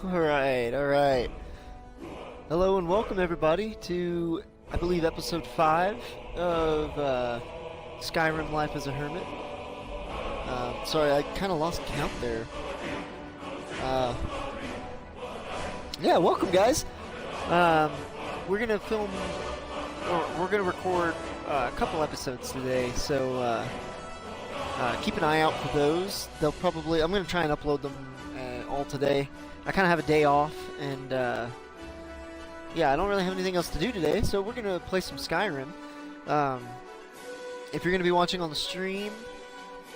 Alright, alright. Hello and welcome everybody to, I believe, episode 5 of Skyrim Life as a Hermit. Sorry, I kind of lost count there. Yeah, welcome guys. We're gonna film, or we're gonna record a couple episodes today, so keep an eye out for those. They'll probably, I'm gonna try and upload them all today. I kind of have a day off, and yeah, I don't really have anything else to do today, so we're gonna play some Skyrim. If you're gonna be watching on the stream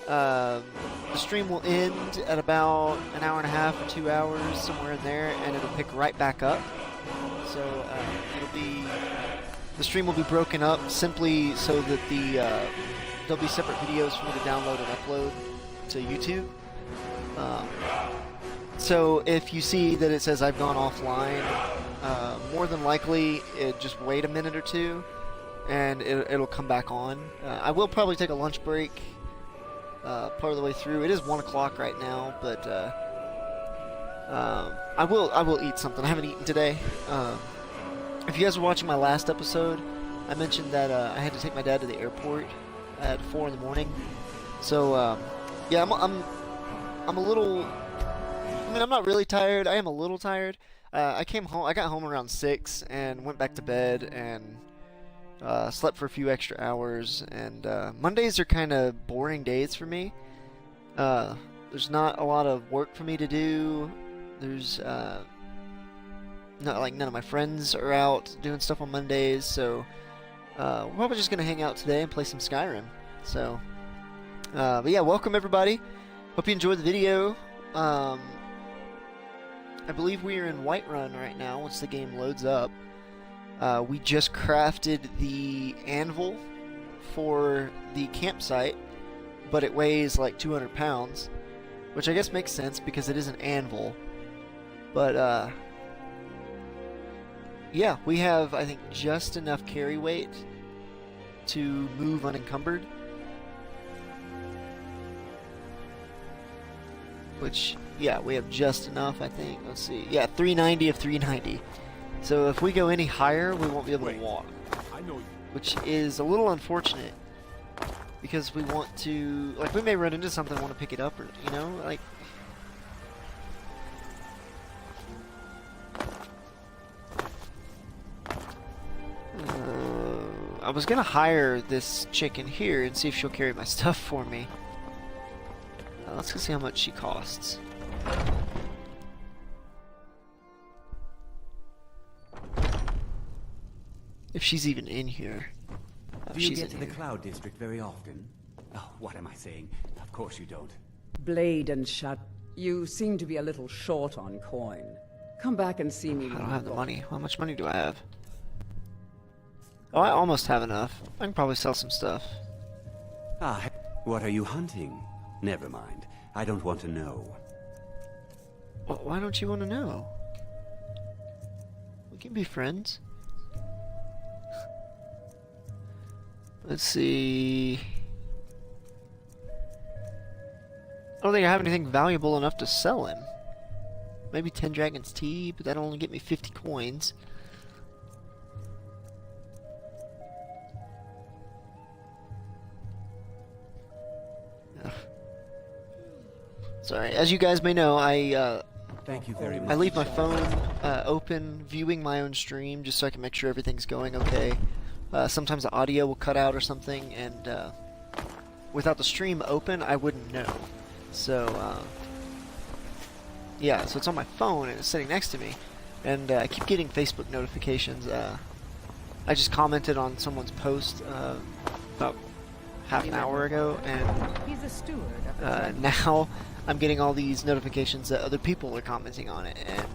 will end at about an hour and a half or 2 hours, somewhere in there, and it'll pick right back up. So the stream will be broken up simply so that there'll be separate videos for me to download and upload to YouTube. So if you see that it says I've gone offline, more than likely just wait a minute or two and it'll come back on. I will probably take a lunch break part of the way through. It is 1 o'clock right now, but I will eat something. I haven't eaten today. If you guys were watching my last episode, I mentioned that I had to take my dad to the airport at 4 in the morning. So yeah, I'm a little. I mean, I'm not really tired. I am a little tired. I came home. I got home around 6 and went back to bed and slept for a few extra hours. And Mondays are kind of boring days for me. There's not a lot of work for me to do. There's none of my friends are out doing stuff on Mondays. So we're probably just gonna hang out today and play some Skyrim. So, but yeah, welcome everybody. Hope you enjoyed the video. I believe we are in Whiterun right now once the game loads up. We just crafted the anvil for the campsite, but it weighs like 200 pounds, which I guess makes sense because it is an anvil. But yeah, we have, I think, just enough carry weight to move unencumbered. Which, yeah, we have just enough, I think. Let's see. Yeah, 390 of 390. So if we go any higher, we won't be able to walk. Which is a little unfortunate. Because we want to... Like, we may run into something and want to pick it up, or, you know? Like... I was gonna hire this chick in here and see if she'll carry my stuff for me. Let's go see how much she costs. If she's even in here. Do you get to the Cloud District very often? Oh, what am I saying? Of course you don't. Blade and shut. You seem to be a little short on coin. Come back and see me. I don't have the money. How much money do I have? Oh, I almost have enough. I can probably sell some stuff. Ah, what are you hunting? Never mind. I don't want to know. Well, why don't you want to know? We can be friends. Let's see. I don't think I have anything valuable enough to sell him. Maybe 10 Dragon's Tea, but that'll only get me 50 coins. Sorry, as you guys may know, Thank you very much. I leave my phone open, viewing my own stream, just so I can make sure everything's going okay. Sometimes the audio will cut out or something, and without the stream open, I wouldn't know. So, yeah, so it's on my phone, and it's sitting next to me, and I keep getting Facebook notifications. I just commented on someone's post about half an hour ago, and He's a steward of the now I'm getting all these notifications that other people are commenting on it, and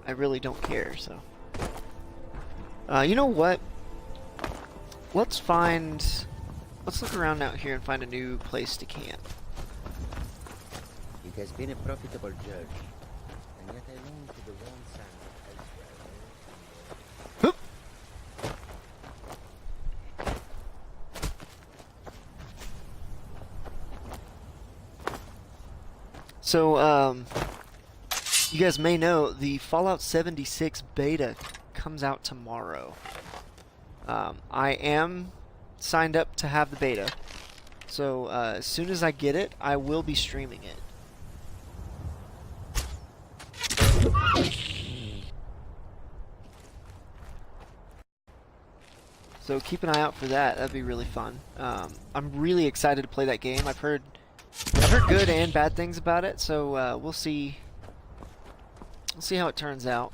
I really don't care, so. You know what? Let's look around out here and find a new place to camp. It has been a profitable journey, and yet I long to the warm sand elsewhere. So, you guys may know the Fallout 76 beta comes out tomorrow. I am signed up to have the beta, so as soon as I get it, I will be streaming it. So keep an eye out for that. That'd be really fun. I'm really excited to play that game. I've heard good and bad things about it, so we'll see. We'll see how it turns out.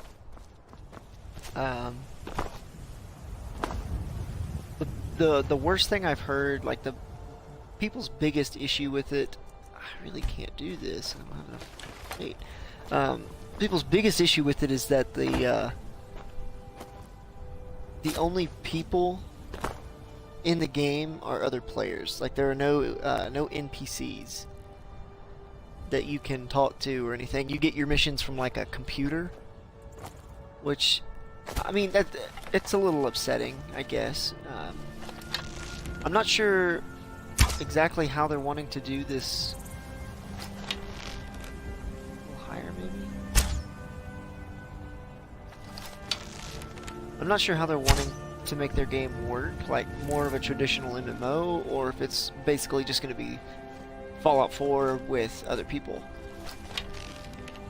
The worst thing I've heard, like the people's biggest issue with it, I really can't do this. I don't have enough weight. People's biggest issue with it is that the only people in the game are other players. Like there are no NPCs that you can talk to or anything. You get your missions from like a computer, which, I mean, it's a little upsetting, I guess. I'm not sure exactly how they're wanting to do this. A little higher, maybe? I'm not sure how they're wanting to make their game work, like more of a traditional MMO, or if it's basically just going to be Fallout 4 with other people.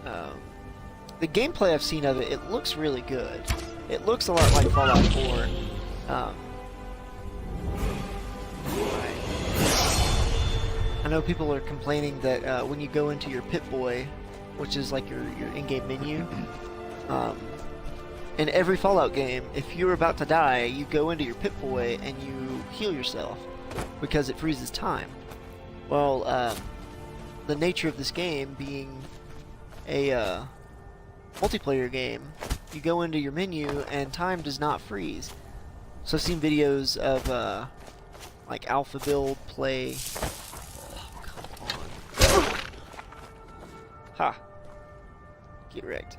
The gameplay I've seen of it, it looks really good. It looks a lot like Fallout 4. I know people are complaining that when you go into your Pip-Boy, which is like your in-game menu, in every Fallout game, if you're about to die, you go into your Pip-Boy and you heal yourself because it freezes time. Well, the nature of this game being a multiplayer game, you go into your menu and time does not freeze. So I've seen videos of like alpha build play. Oh, come on. Ha. Get wrecked.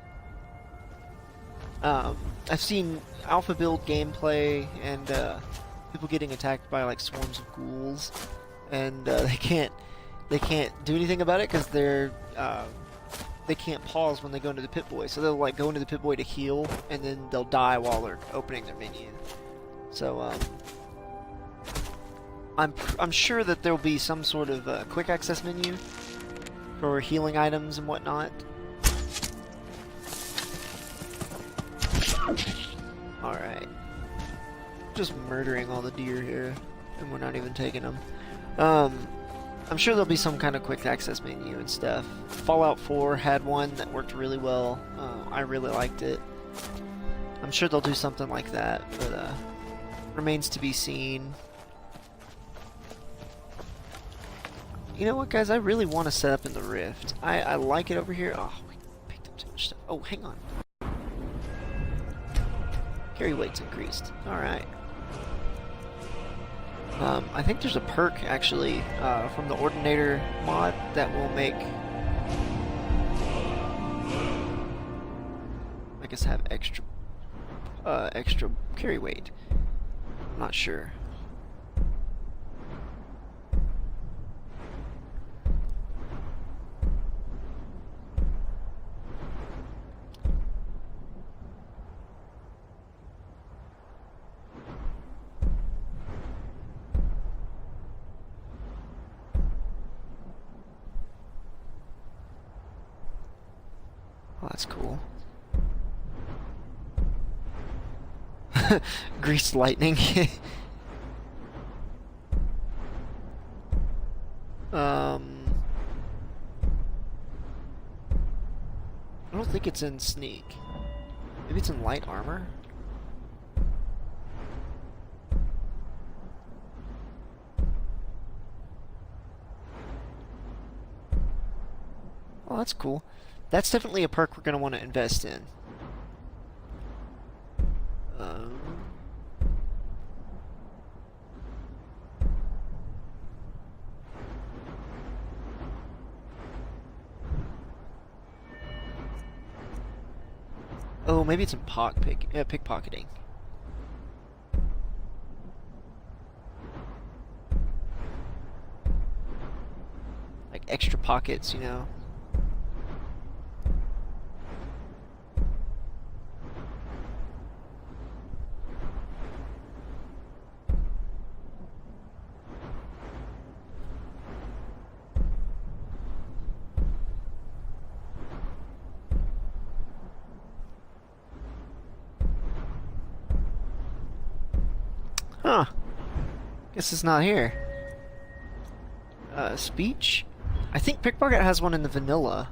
I've seen alpha build gameplay and people getting attacked by like swarms of ghouls, and they can't do anything about it because they can't pause when they go into the Pip-Boy. So they'll like go into the Pip-Boy to heal, and then they'll die while they're opening their menu. So I'm sure that there'll be some sort of quick access menu for healing items and whatnot. Alright. Just murdering all the deer here, and we're not even taking them. I'm sure there'll be some kind of quick access menu and stuff. Fallout 4 had one that worked really well. I really liked it. I'm sure they'll do something like that, but remains to be seen. You know what, guys? I really want to set up in the Rift. I like it over here. Oh, we picked up too much stuff. Oh, hang on. Carry weight's increased. Alright. I think there's a perk, actually, from the Ordinator mod that will make, I guess, have extra carry weight. I'm not sure. Oh, that's cool. Greased lightning. I don't think it's in sneak. Maybe it's in light armor? Oh, that's cool. That's definitely a perk we're going to want to invest in. Oh, maybe it's in pickpocketing. Like extra pockets, you know. Huh. Guess it's not here. Speech? I think Pickpocket has one in the vanilla.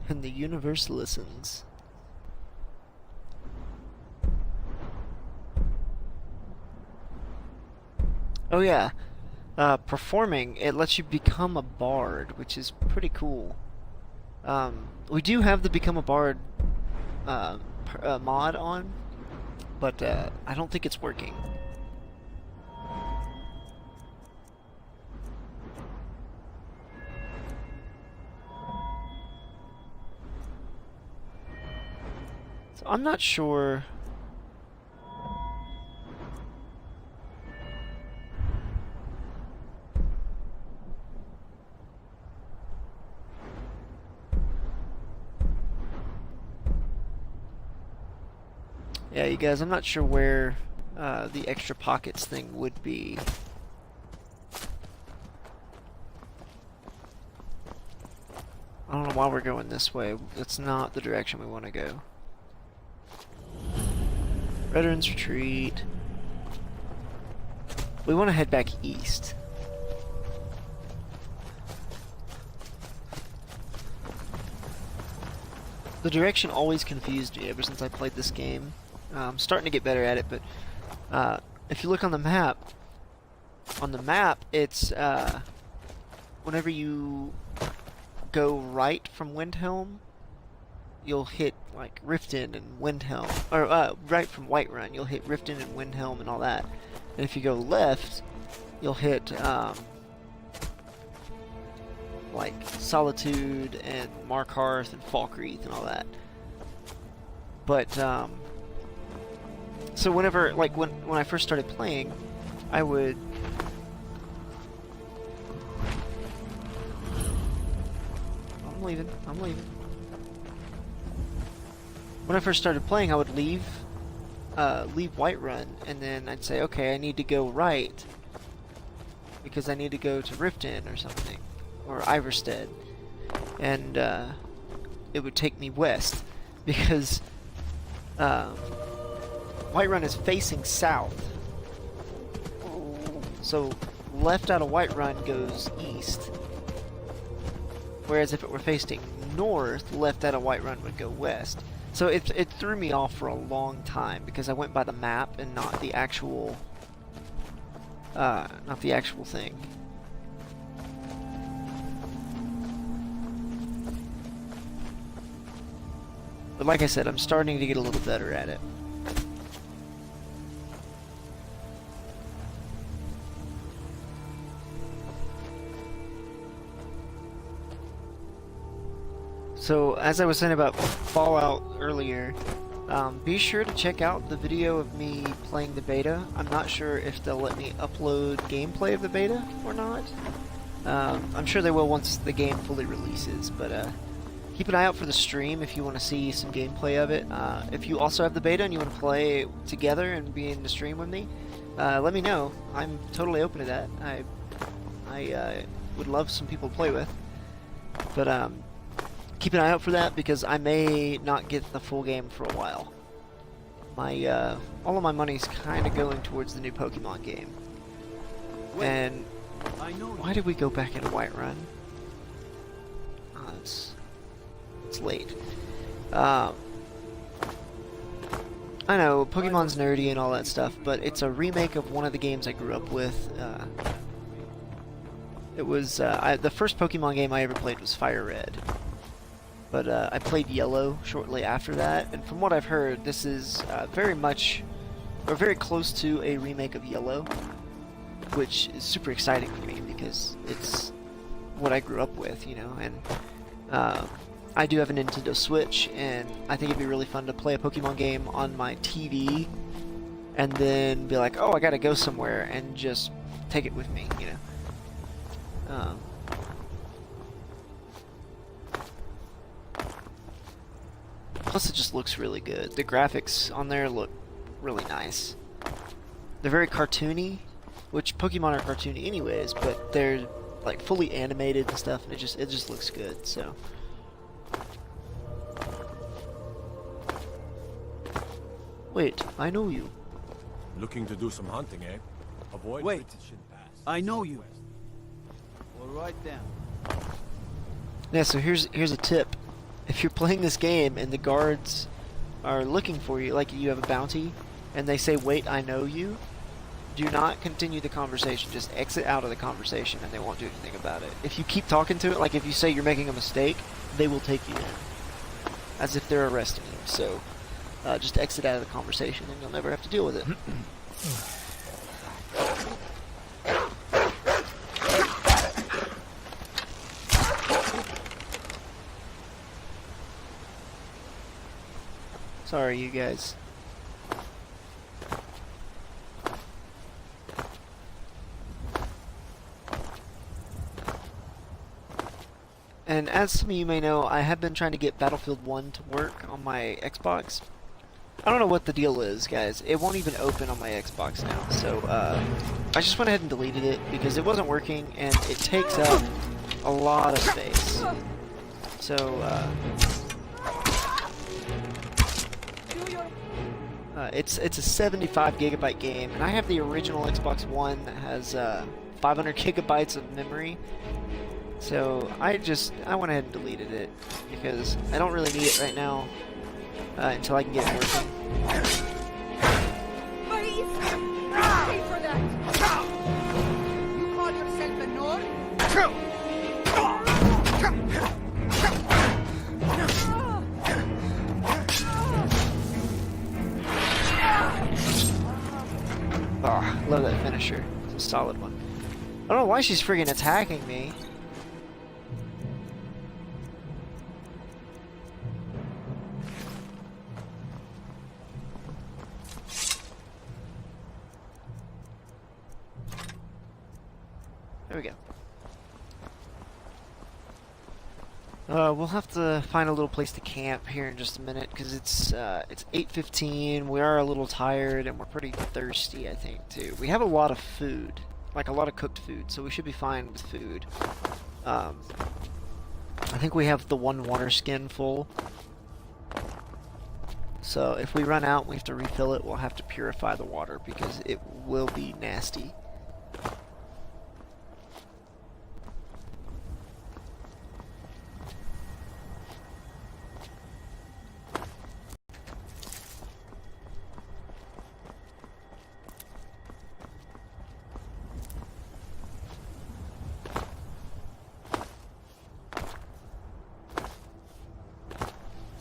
And the universe listens. Oh yeah. Performing, it lets you become a bard, which is pretty cool. We do have the Become a Bard mod on, but I don't think it's working. So I'm not sure. Yeah, you guys, I'm not sure where the extra pockets thing would be. I don't know why we're going this way. It's not the direction we want to go. Veterans Retreat. We want to head back east. The direction always confused me ever since I played this game. I'm starting to get better at it, but if you look on the map, it's whenever you go right from Windhelm, you'll hit like Riften and Windhelm, or right from Whiterun, you'll hit Riften and Windhelm and all that. And if you go left, you'll hit like Solitude and Markarth and Falkreath and all that. But so whenever, like when I first started playing, I would I'm leaving. When I first started playing, I would leave Whiterun, and then I'd say, okay, I need to go right because I need to go to Riften or something, or Iverstead, and it would take me west because Whiterun is facing south, so left out of Whiterun goes east, whereas if it were facing north, left out of Whiterun would go west. So it threw me off for a long time because I went by the map and not the actual thing. But like I said, I'm starting to get a little better at it. So, as I was saying about Fallout earlier, be sure to check out the video of me playing the beta. I'm not sure if they'll let me upload gameplay of the beta or not. I'm sure they will once the game fully releases, but keep an eye out for the stream if you want to see some gameplay of it. If you also have the beta and you want to play together and be in the stream with me, let me know. I'm totally open to that. I would love some people to play with. But keep an eye out for that because I may not get the full game for a while. All of my money's kind of going towards the new Pokemon game. And why did we go back into Whiterun? It's late. I know Pokemon's nerdy and all that stuff, but it's a remake of one of the games I grew up with. It was the first Pokemon game I ever played was Fire Red. But I played Yellow shortly after that, and from what I've heard, this is very much, or very close to a remake of Yellow, which is super exciting for me because it's what I grew up with, you know, and I do have a Nintendo Switch, and I think it'd be really fun to play a Pokemon game on my TV, and then be like, oh, I gotta go somewhere, and just take it with me, you know. Plus it just looks really good. The graphics on there look really nice. They're very cartoony, which Pokemon are cartoony anyways, but they're like fully animated and stuff, and it just looks good, so. Wait, I know you. Looking to do some hunting, eh? Avoid Wait. British Pass. I know you. All right then. Yeah, so here's a tip. If you're playing this game and the guards are looking for you, like you have a bounty, and they say, wait, I know you, do not continue the conversation. Just exit out of the conversation and they won't do anything about it. If you keep talking to it, like if you say you're making a mistake, they will take you in. As if they're arresting you. So, just exit out of the conversation and you'll never have to deal with it. Sorry, you guys. And as some of you may know, I have been trying to get Battlefield 1 to work on my Xbox. I don't know what the deal is, guys. It won't even open on my Xbox now. So, I just went ahead and deleted it because it wasn't working and it takes up a lot of space. So, it's a 75 gigabyte game, and I have the original Xbox One that has 500 gigabytes of memory. So I went ahead and deleted it because I don't really need it right now until I can get it working. Please, pay for that. You call yourself a Nord? Oh, love that finisher. It's a solid one. I don't know why she's friggin' attacking me. There we go. We'll have to find a little place to camp here in just a minute because it's 8:15. We are a little tired and we're pretty thirsty, I think, too. We have a lot of food, like a lot of cooked food, so we should be fine with food. I think we have the one water skin full. So if we run out and we have to refill it, we'll have to purify the water because it will be nasty.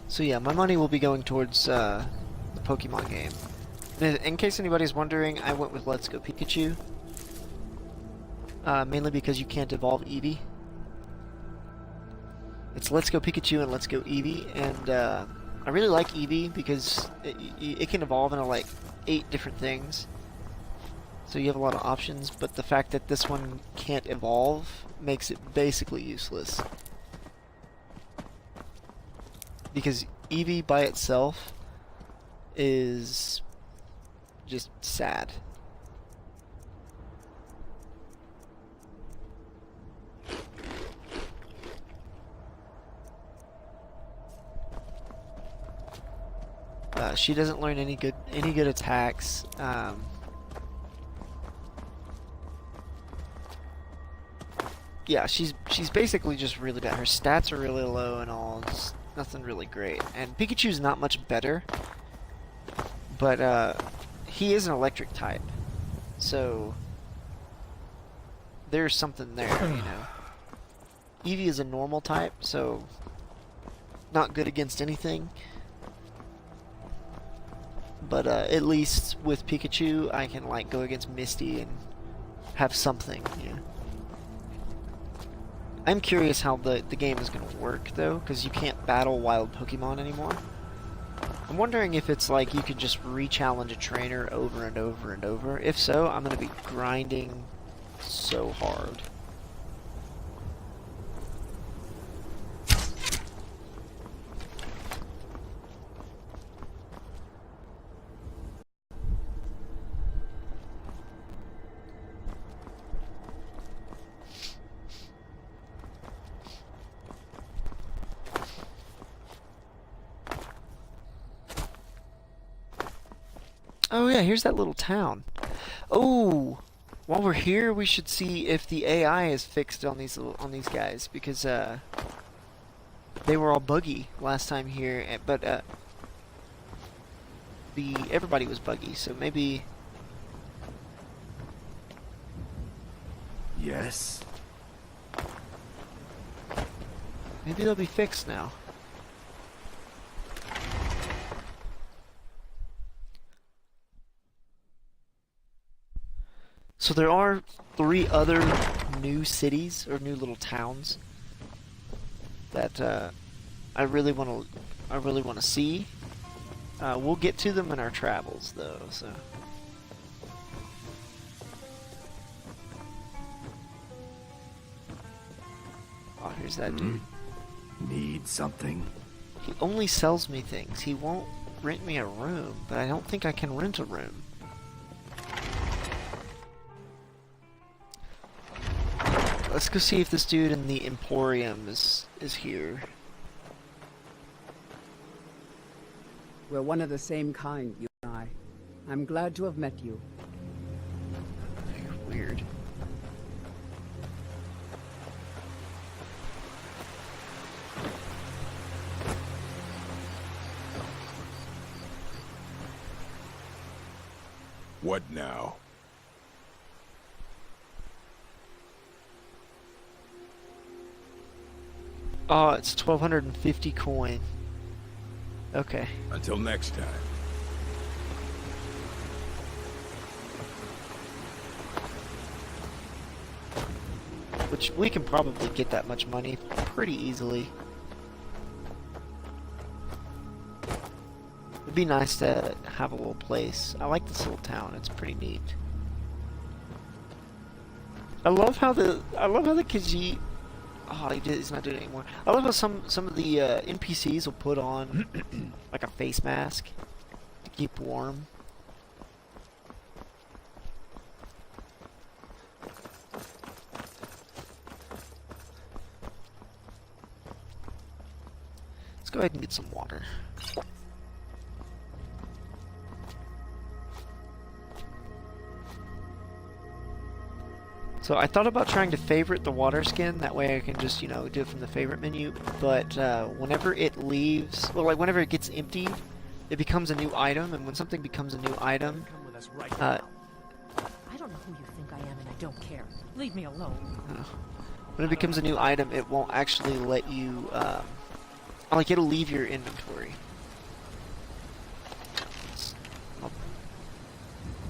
So yeah, my money will be going towards the Pokemon game. In case anybody's wondering, I went with Let's Go Pikachu. Mainly because you can't evolve Eevee. It's Let's Go Pikachu and Let's Go Eevee, and I really like Eevee because it can evolve into like 8 different things. So you have a lot of options, but the fact that this one can't evolve makes it basically useless. Because Eevee by itself is just sad. She doesn't learn any good attacks. Yeah, she's basically just really bad. Her stats are really low and all. It's nothing really great. And Pikachu's not much better, but he is an electric type, so there's something there, you know. Eevee is a normal type, so not good against anything. But at least with Pikachu, I can like go against Misty and have something, you know. I'm curious how the game is going to work, though, because you can't battle wild Pokemon anymore. I'm wondering if it's like you could just re-challenge a trainer over and over and over. If so, I'm going to be grinding so hard. Oh yeah, here's that little town. Oh, while we're here, we should see if the AI is fixed on these guys because they were all buggy last time here, but everybody was buggy, so maybe. Yes. Maybe they'll be fixed now. So there are 3 other new cities or new little towns that I really want to see. We'll get to them in our travels, though. So. Oh, here's that dude. Need something? He only sells me things. He won't rent me a room, but I don't think I can rent a room. Let's go see if this dude in the Emporium is here. We're one of the same kind, you and I. I'm glad to have met you. You're weird. What now? Oh, it's 1,250 coin. Okay. Until next time. Which we can probably get that much money pretty easily. It'd be nice to have a little place. I like this little town. It's pretty neat. I love how the Khajiit. Oh, he's not doing it anymore. I love how some of the NPCs will put on like a face mask to keep warm. Let's go ahead and get some water. So I thought about trying to favorite the water skin, that way I can just, you know, do it from the favorite menu, but whenever it leaves, well, like whenever it gets emptied, it becomes a new item, and when something becomes a new item, I don't know who you think I am, and I don't care. Leave me alone. when it becomes a new item, it won't actually let you, like it'll leave your inventory. I'll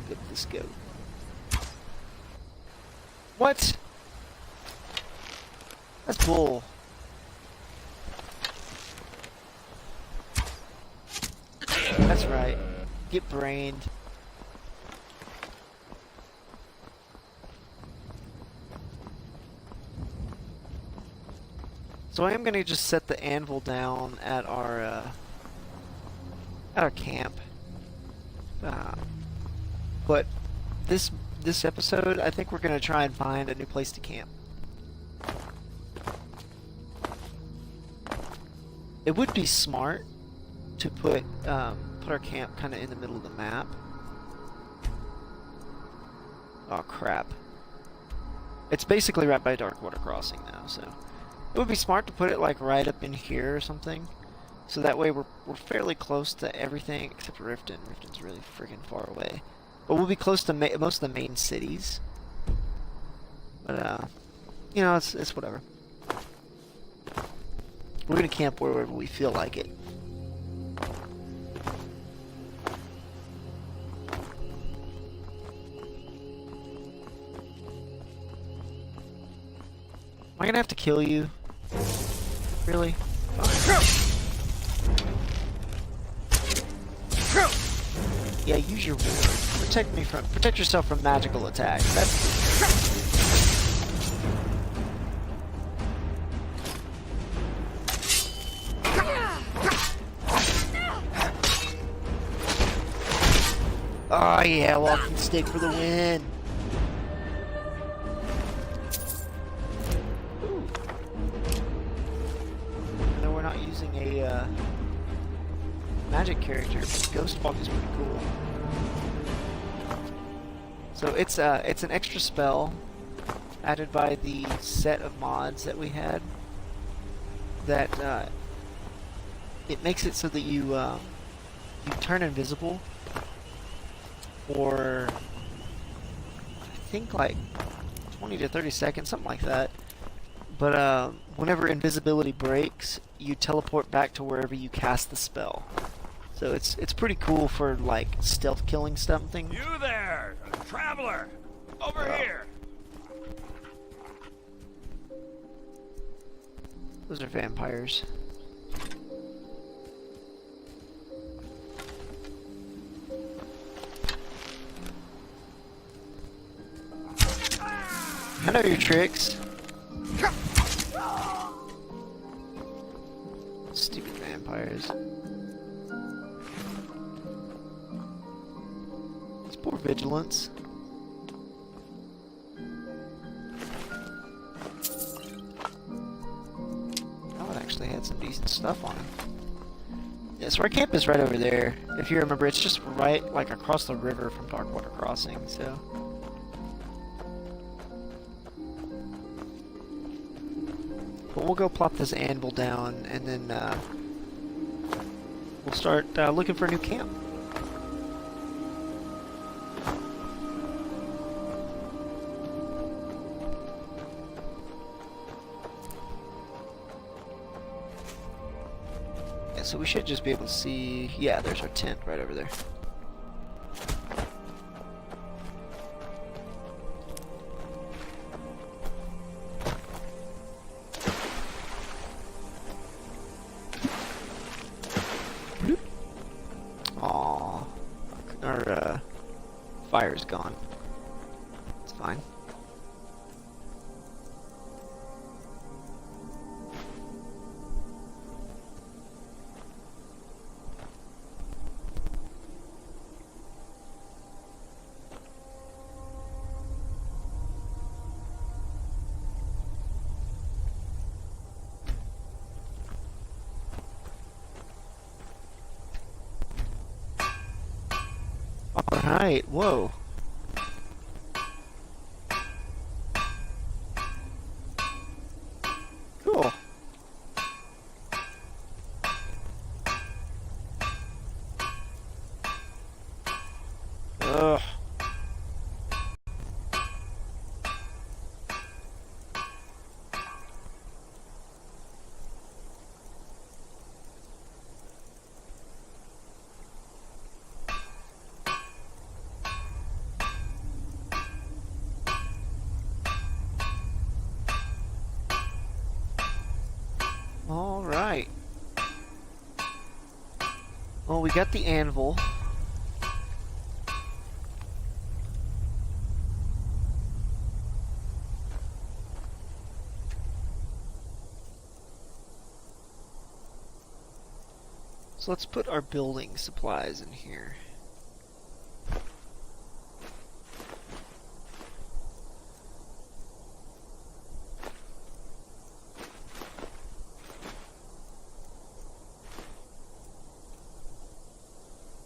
get this goat. What? That's bull. That's right. Get brained. So I am gonna just set the anvil down at our camp. But this episode, I think we're gonna try and find a new place to camp. It would be smart to put our camp kind of in the middle of the map. Oh crap! It's basically right by Darkwater Crossing now, so it would be smart to put it like right up in here or something, so that way we're fairly close to everything except for Riften. Riften's really freaking far away. But we'll be close to most of the main cities. But, you know, it's whatever. We're gonna camp wherever we feel like it. Am I gonna have to kill you? Really? Yeah, use your ward. Protect yourself from magical attacks. That's oh yeah, walking stick for the win. Ooh. I know we're not using a magic character, but Ghost Walk is pretty cool. So it's an extra spell added by the set of mods that we had. That it makes it so that you turn invisible for I think like 20 to 30 seconds, something like that. But whenever invisibility breaks, you teleport back to wherever you cast the spell. So it's pretty cool for like stealth killing something. You there, traveler! Over here! Those are vampires. I know your tricks. Stupid vampires. It's poor vigilance. Oh, it actually had some decent stuff on it. Yeah, so our camp is right over there. If you remember, it's just right, like, across the river from Darkwater Crossing, so... But we'll go plop this anvil down, and then we'll start looking for a new camp. Yeah, so we should just be able to see... Yeah, there's our tent right over there. Aww. Our fire's gone. It's fine. Alright, whoa. Cool. Ugh. Alright. Well, we got the anvil. So let's put our building supplies in here.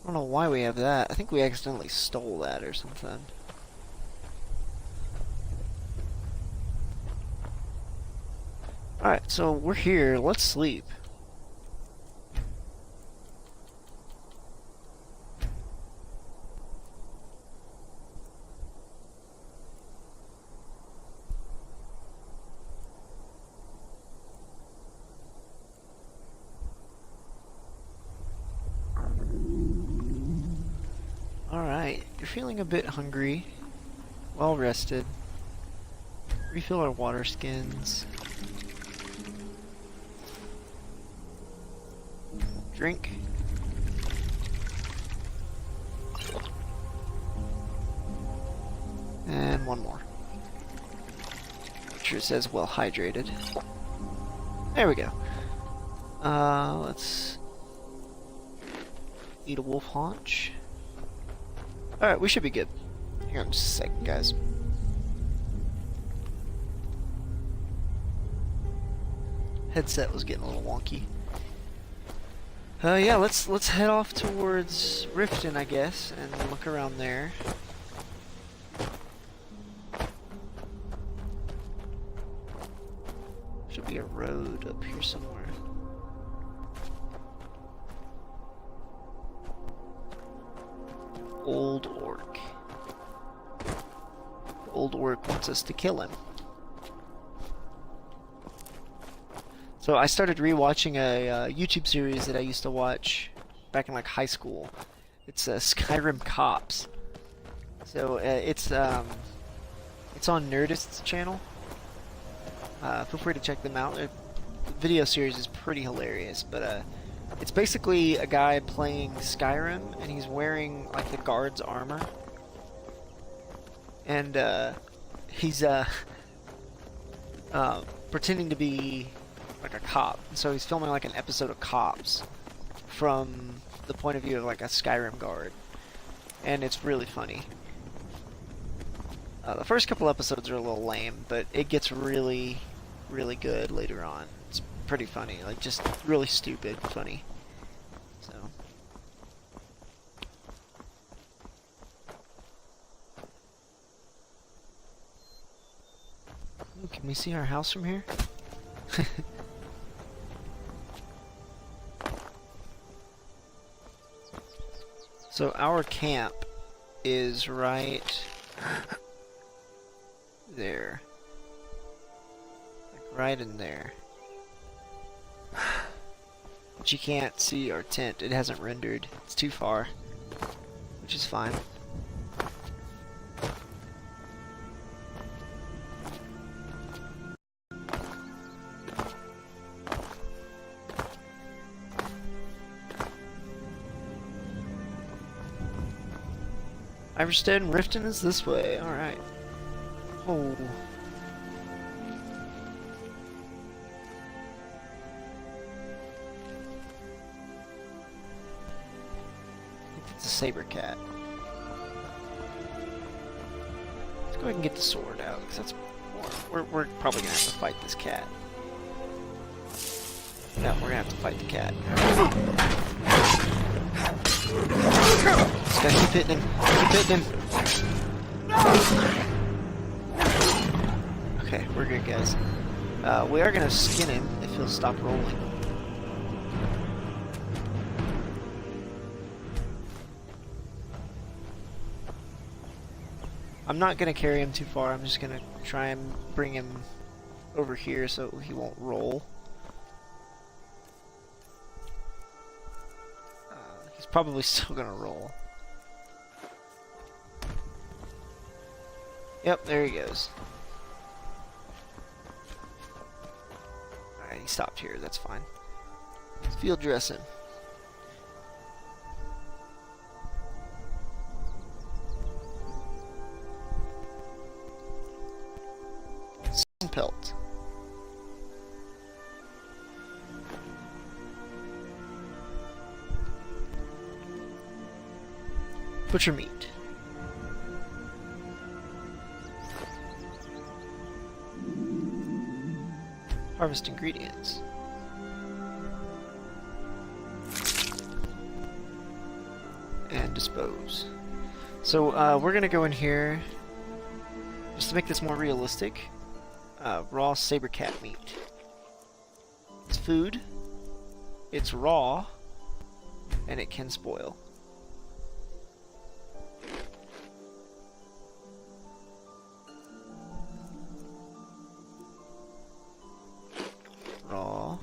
I don't know why we have that. I think we accidentally stole that or something. Alright, so we're here. Let's sleep. Alright, you're feeling a bit hungry, well rested. Refill our water skins. Drink. And one more. Make sure it says well hydrated. There we go. Let's eat a wolf haunch. Alright, we should be good. Hang on just a second, guys. Headset was getting a little wonky. Yeah, let's head off towards Riften, I guess, and look around there. up here somewhere. Old orc. The old orc wants us to kill him. So I started rewatching a YouTube series that I used to watch back in like high school. It's Skyrim Cops. So it's on Nerdist's channel. Feel free to check them out. The video series is pretty hilarious, but it's basically a guy playing Skyrim, and he's wearing like the guard's armor, and he's pretending to be like a cop. So he's filming like an episode of Cops from the point of view of like a Skyrim guard, and it's really funny. The first couple episodes are a little lame, but it gets really, really good later on. It's pretty funny, like just really stupid funny. So. Ooh, can we see our house from here? So our camp is right there. Like right in there. But you can't see our tent. It hasn't rendered. It's too far. Which is fine. Iverstead and Riften is this way. Alright. Oh. It's a saber cat. Let's go ahead and get the sword out, because that's more. We're probably gonna have to fight this cat. No, we're gonna have to fight the cat. Just gotta keep hitting him. Keep hitting him. Okay, we're good, guys. We are gonna skin him if he'll stop rolling. I'm not gonna carry him too far. I'm just gonna try and bring him over here so he won't roll. He's probably still gonna roll. Yep, there he goes. Alright, he stopped here, that's fine. Let's field dress him. Skin pelt. Butcher meat. Harvest ingredients. And dispose. So we're gonna go in here just to make this more realistic. Raw saber cat meat. It's food. It's raw, and it can spoil. Raw.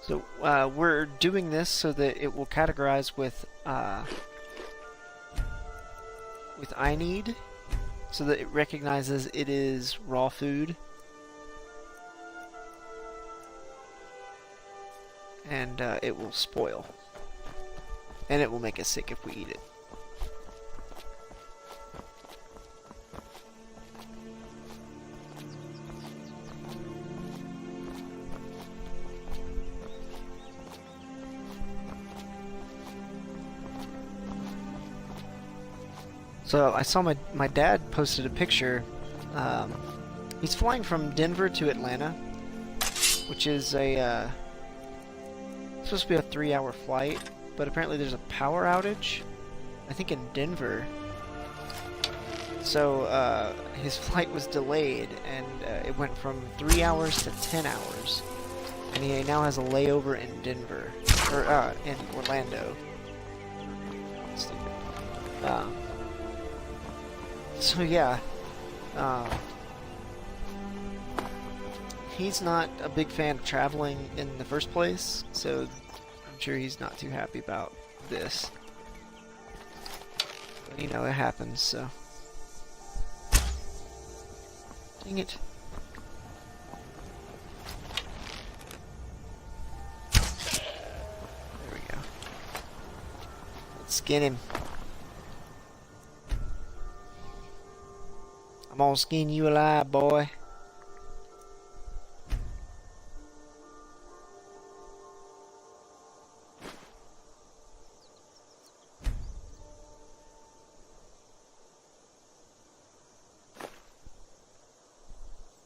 So we're doing this so that it will categorize with I need, so that it recognizes it is raw food. And it will spoil. And it will make us sick if we eat it. So I saw my dad posted a picture. He's flying from Denver to Atlanta, which is a supposed to be a 3-hour flight, but apparently there's a power outage, I think in Denver. So his flight was delayed, and it went from 3 hours to 10 hours. And he now has a layover in Denver, or in Orlando. Stupid. So yeah, he's not a big fan of traveling in the first place, so I'm sure he's not too happy about this. But you know, it happens, so. Dang it. There we go. Let's skin him. I'm gonna skin you alive, boy.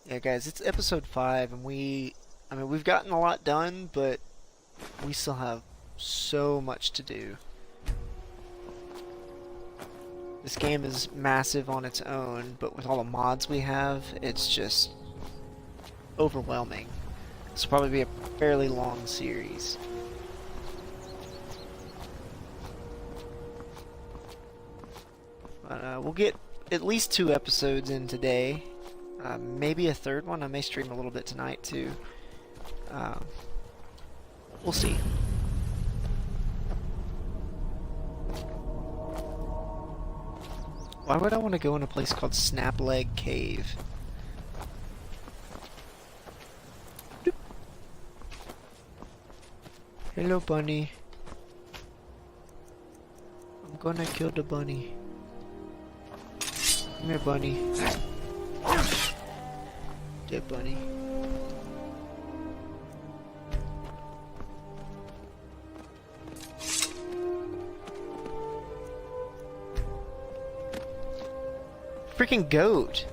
Yeah, guys, it's episode 5, and we've gotten a lot done, but we still have so much to do. This game is massive on its own, but with all the mods we have, it's just overwhelming. This will probably be a fairly long series. But we'll get at least 2 episodes in today. Maybe a third one. I may stream a little bit tonight too. We'll see. Why would I want to go in a place called Snapleg Cave? Doop. Hello, bunny. I'm gonna kill the bunny. Come here, bunny. Dead bunny. Freaking goat.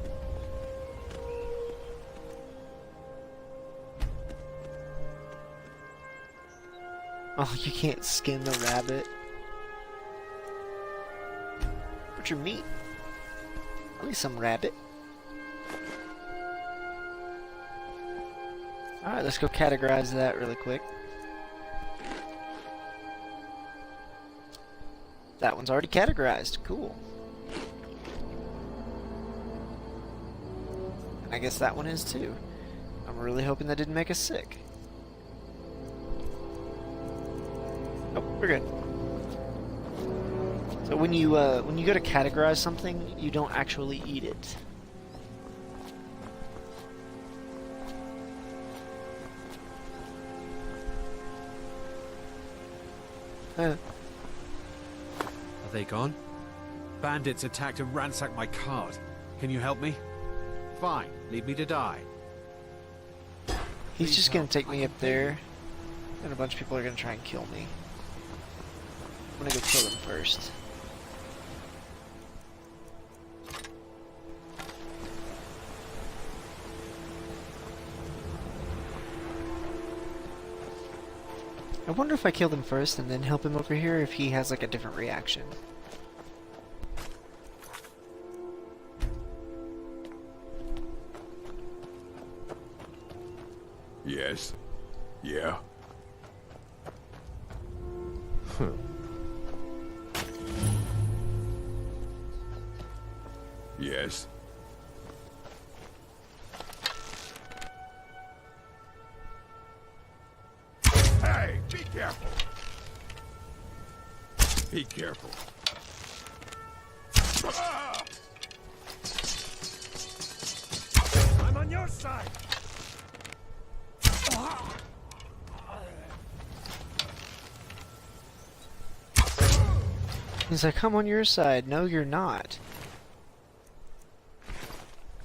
Oh, you can't skin the rabbit. What's your meat? At least some rabbit. Alright, let's go categorize that really quick. That one's already categorized. Cool. And I guess that one is too. I'm really hoping that didn't make us sick. Oh, we're good. So when you go to categorize something, you don't actually eat it. Are they gone? Bandits attacked and ransacked my cart. Can you help me? Fine, leave me to die. He's just gonna take me up there, and a bunch of people are gonna try and kill me. I'm gonna go kill them first. I wonder if I kill him first and then help him over here, if he has like a different reaction. Yes. Yeah. Yes. Hey, be careful. Be careful. I'm on your side. He's like, I'm on your side. No, you're not.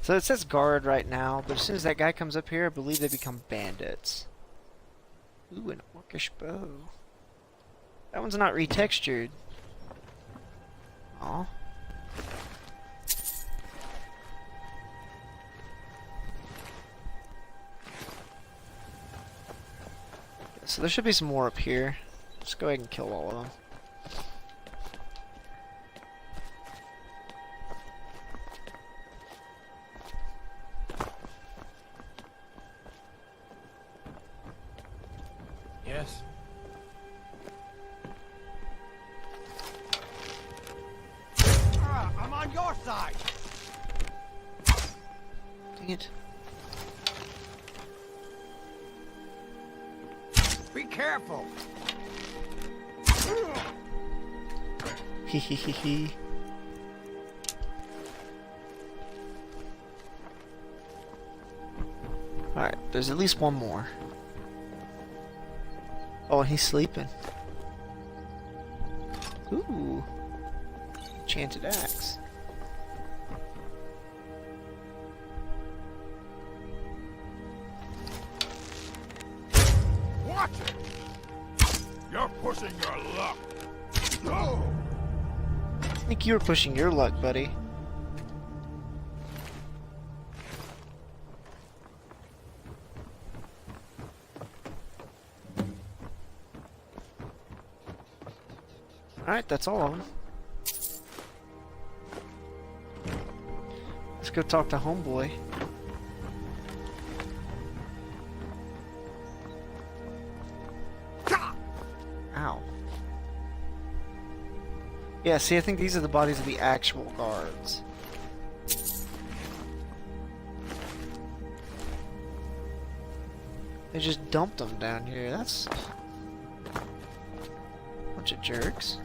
So it says guard right now, but as soon as that guy comes up here, I believe they become bandits. Ooh, an orcish bow. That one's not retextured. Aw. So there should be some more up here. Let's go ahead and kill all of them. Yes. I'm on your side. Dang it. Be careful. Hee hee hee hee. Alright, there's at least one more. Oh, and he's sleeping. Ooh. Enchanted axe. Watch it! You're pushing your luck. Go! I think you were pushing your luck, buddy. Alright, that's all of them. Let's go talk to Homeboy. Ow. Yeah, see, I think these are the bodies of the actual guards. They just dumped them down here. That's a bunch of jerks.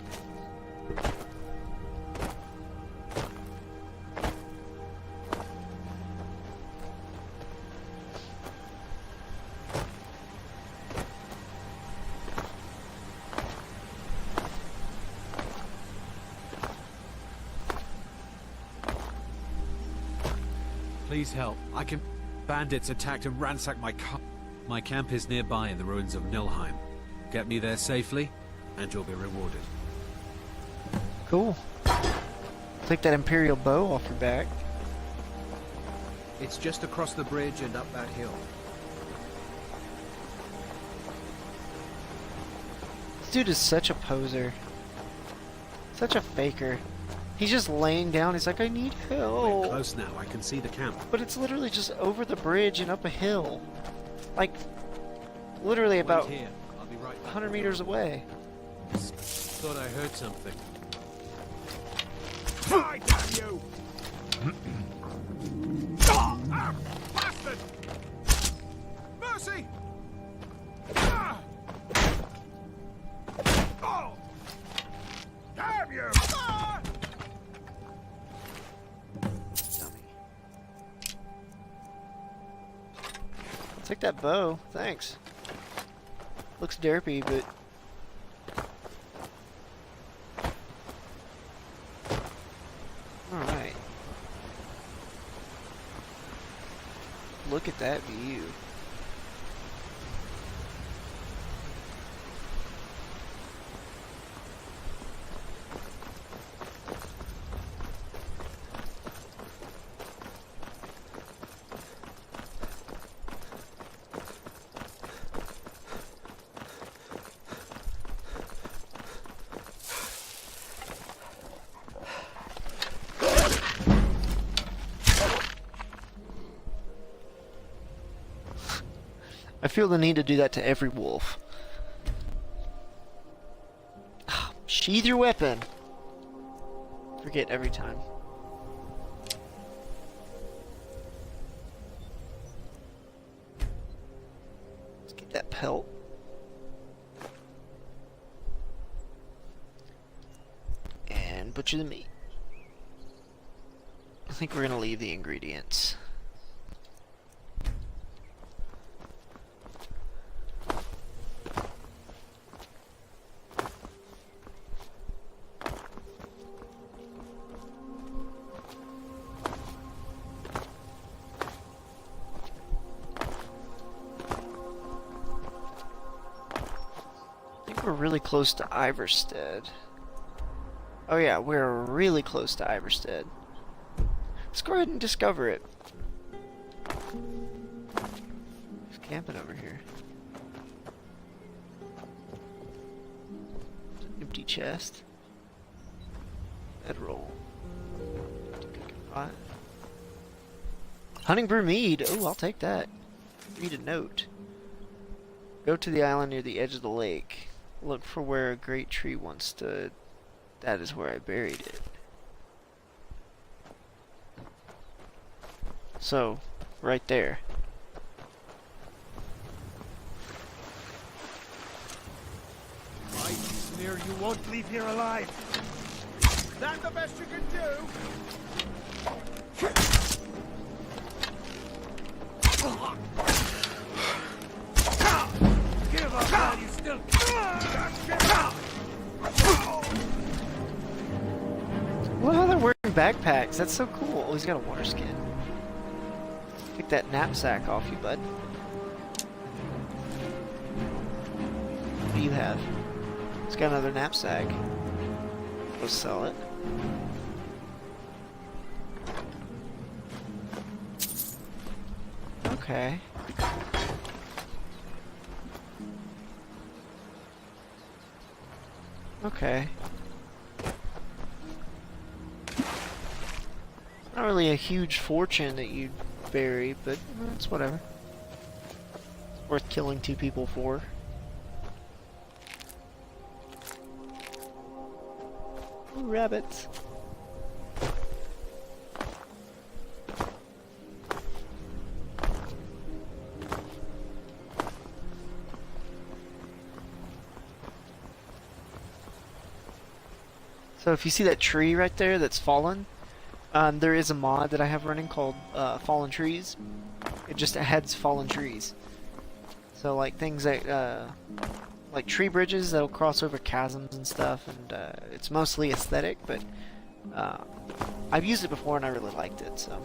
Please help. I can... Bandits attacked and ransacked my car. My camp is nearby in the ruins of Nilheim. Get me there safely, and you'll be rewarded. Cool. Take that Imperial bow off your back. It's just across the bridge and up that hill. This dude is such a poser. Such a faker. He's just laying down. He's like, I need We're help. close now. I can see the camp. But it's literally just over the bridge and up a hill. Like, literally about Wait here. I'll be right back. 100 meters away. Thought I heard something. Die, damn you! Ah, bastard! Mercy! Ah! Oh! Damn you! Ah! Dummy. I'll take that bow. Thanks. Looks derpy, but... Alright. Look at that view. I feel the need to do that to every wolf. Sheathe your weapon. Forget every time. Let's get that pelt. And butcher the meat. I think we're gonna leave the ingredients. We're really close to Iverstead. Oh yeah, we're really close to Iverstead. Let's go ahead and discover it. Who's camping over here? chest. Bedroll. Hunting brew mead. Oh, I'll take that. Read a note. Go to the island near the edge of the lake. Look for where a great tree once stood. That is where I buried it. So, right there. I sneer you won't leave here alive. Is that the best you can do? Give up while you still Wow, they're wearing backpacks. That's so cool. Oh, he's got a water skin. Take that knapsack off you, bud. What do you have? He's got another knapsack. Go sell it. Okay. Okay. Not really a huge fortune that you'd bury, but it's whatever. It's worth killing 2 people for. Ooh, rabbits. So if you see that tree right there that's fallen, there is a mod that I have running called Fallen Trees. It just adds fallen trees. So like things that, like tree bridges that'll cross over chasms and stuff, and it's mostly aesthetic, but I've used it before and I really liked it, so.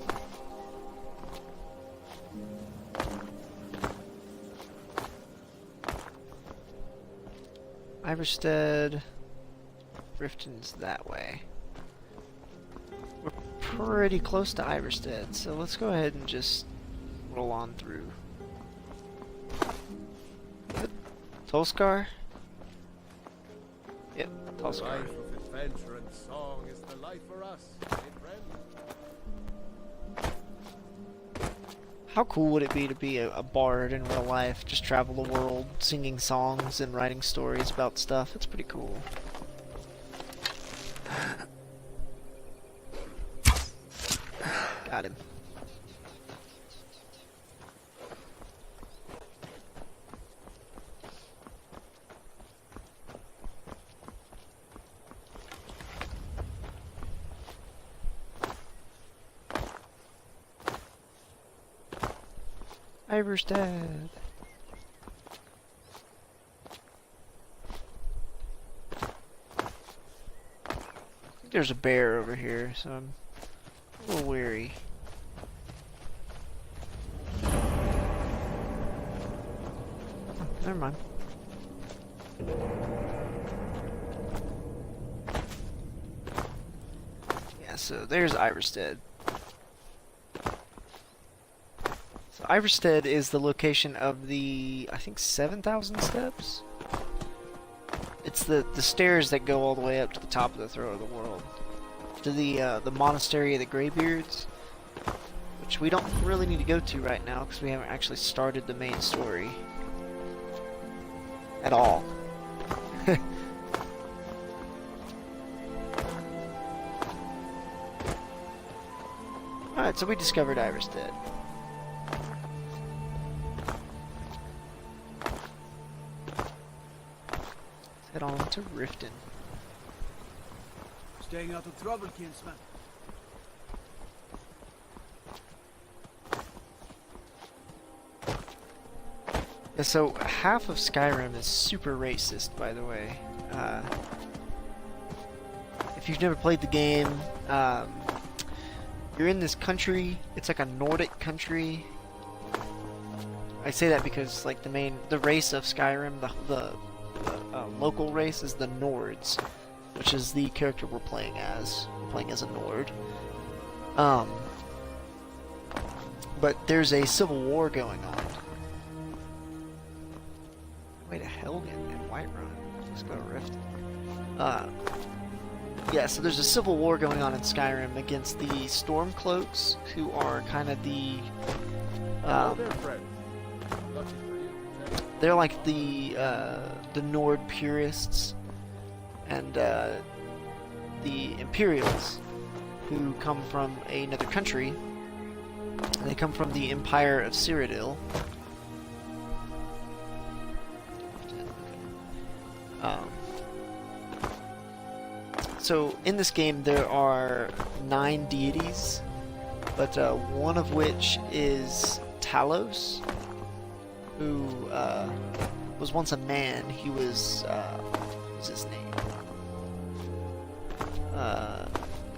Iverstead, Riften's that way. We're pretty close to Iverstead, so let's go ahead and just roll on through. Tolskar? Yep, Tolskar. Life of adventure and song is the life for us, eh, friend? How cool would it be to be a bard in real life? Just travel the world, singing songs and writing stories about stuff. It's pretty cool. Got him. Iverstead. I think there's a bear over here, so I'm a little weary. Oh, never mind. Yeah, so there's Iverstead. So Iverstead is the location of the, I think, 7,000 steps? It's the stairs that go all the way up to the top of the throne of the world. To the monastery of the Greybeards, which we don't really need to go to right now because we haven't actually started the main story at all. Alright, so we discovered Iverstead. Let's head on to Riften. Staying out of trouble, kinsman. Yeah, so half of Skyrim is super racist, by the way. If you've never played the game, you're in this country. It's like a Nordic country. I say that because like the race of Skyrim, the local race is the Nords, which is the character we're playing as. We're playing as a Nord. But there's a civil war going on. Wait, a Helgen and Whiterun. Let's go to Riften. Yeah, so there's a civil war going on in Skyrim against the Stormcloaks, who are kind of the they're like the Nord purists, and the Imperials, who come from another country. They come from the Empire of Cyrodiil. So in this game there are 9 deities, but one of which is Talos, who was once a man. He was, what was his name? I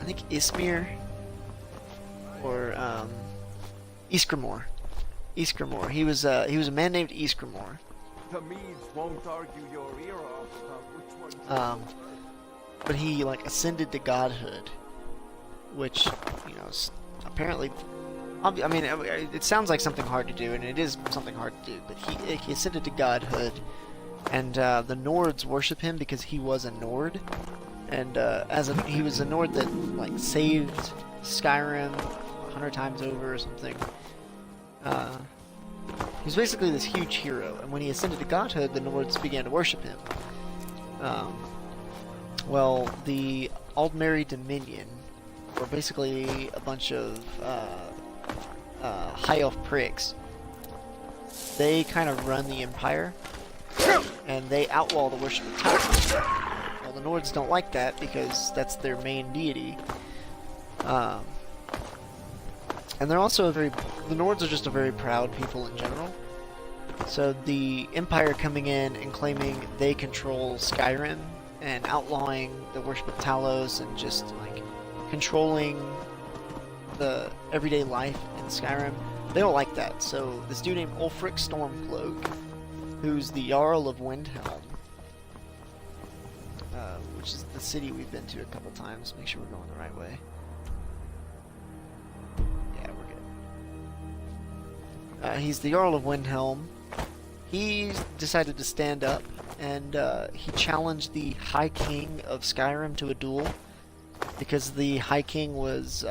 think Ismir, or Ysgramor. Ysgramor. He was a man named Ysgramor. The Medes won't argue your ear off about which one. But he like ascended to godhood, which, you know, apparently, I mean, it sounds like something hard to do, and it is something hard to do. But he ascended to godhood, and the Nords worship him because he was a Nord, and he was a Nord that like saved Skyrim 100 times over or something. He's basically this huge hero, and when he ascended to godhood, the Nords began to worship him. Well, the Aldmeri Dominion were basically a bunch of high elf pricks. They kind of run the Empire, and they outlaw the worship of Talos. Well, the Nords don't like that because that's their main deity. And they're also the Nords are just a very proud people in general. So the Empire coming in and claiming they control Skyrim, and outlawing the worship of Talos, and just like controlling the everyday life in Skyrim, they don't like that. So this dude named Ulfric Stormcloak, who's the Jarl of Windhelm, which is the city we've been to a couple times. Make sure we're going the right way. Yeah, we're good. He's the Jarl of Windhelm. He decided to stand up, and he challenged the High King of Skyrim to a duel, because the High King was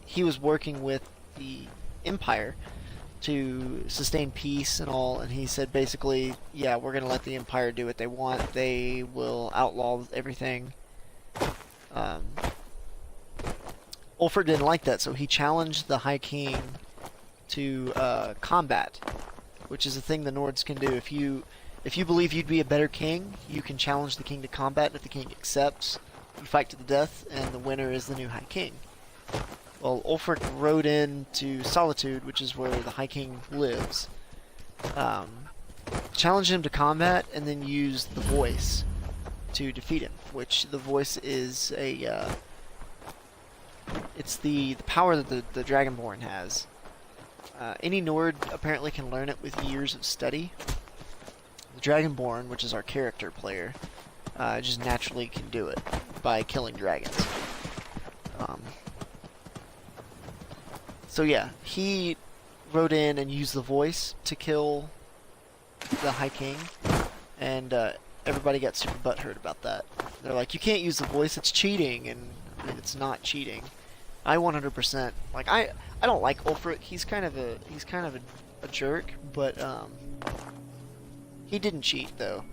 he was working with the Empire to sustain peace and all, and he said basically, yeah, we're gonna let the Empire do what they want. They will outlaw everything. Ulfric didn't like that, so he challenged the High King to combat, which is a thing the Nords can do. If you believe you'd be a better king, you can challenge the king to combat. If the king accepts, you fight to the death, and the winner is the new High King. Well, Ulfric rode into Solitude, which is where the High King lives, challenged him to combat, and then used the voice to defeat him, which the voice is it's the power that the Dragonborn has. Any Nord apparently can learn it with years of study. The Dragonborn, which is our character player, just naturally can do it by killing dragons. So yeah, he rode in and used the voice to kill the High King, and everybody got super butthurt about that. They're like, you can't use the voice, it's cheating, and I mean, it's not cheating. I 100%, like, I don't like Ulfric. He's kind of a jerk, but he didn't cheat though.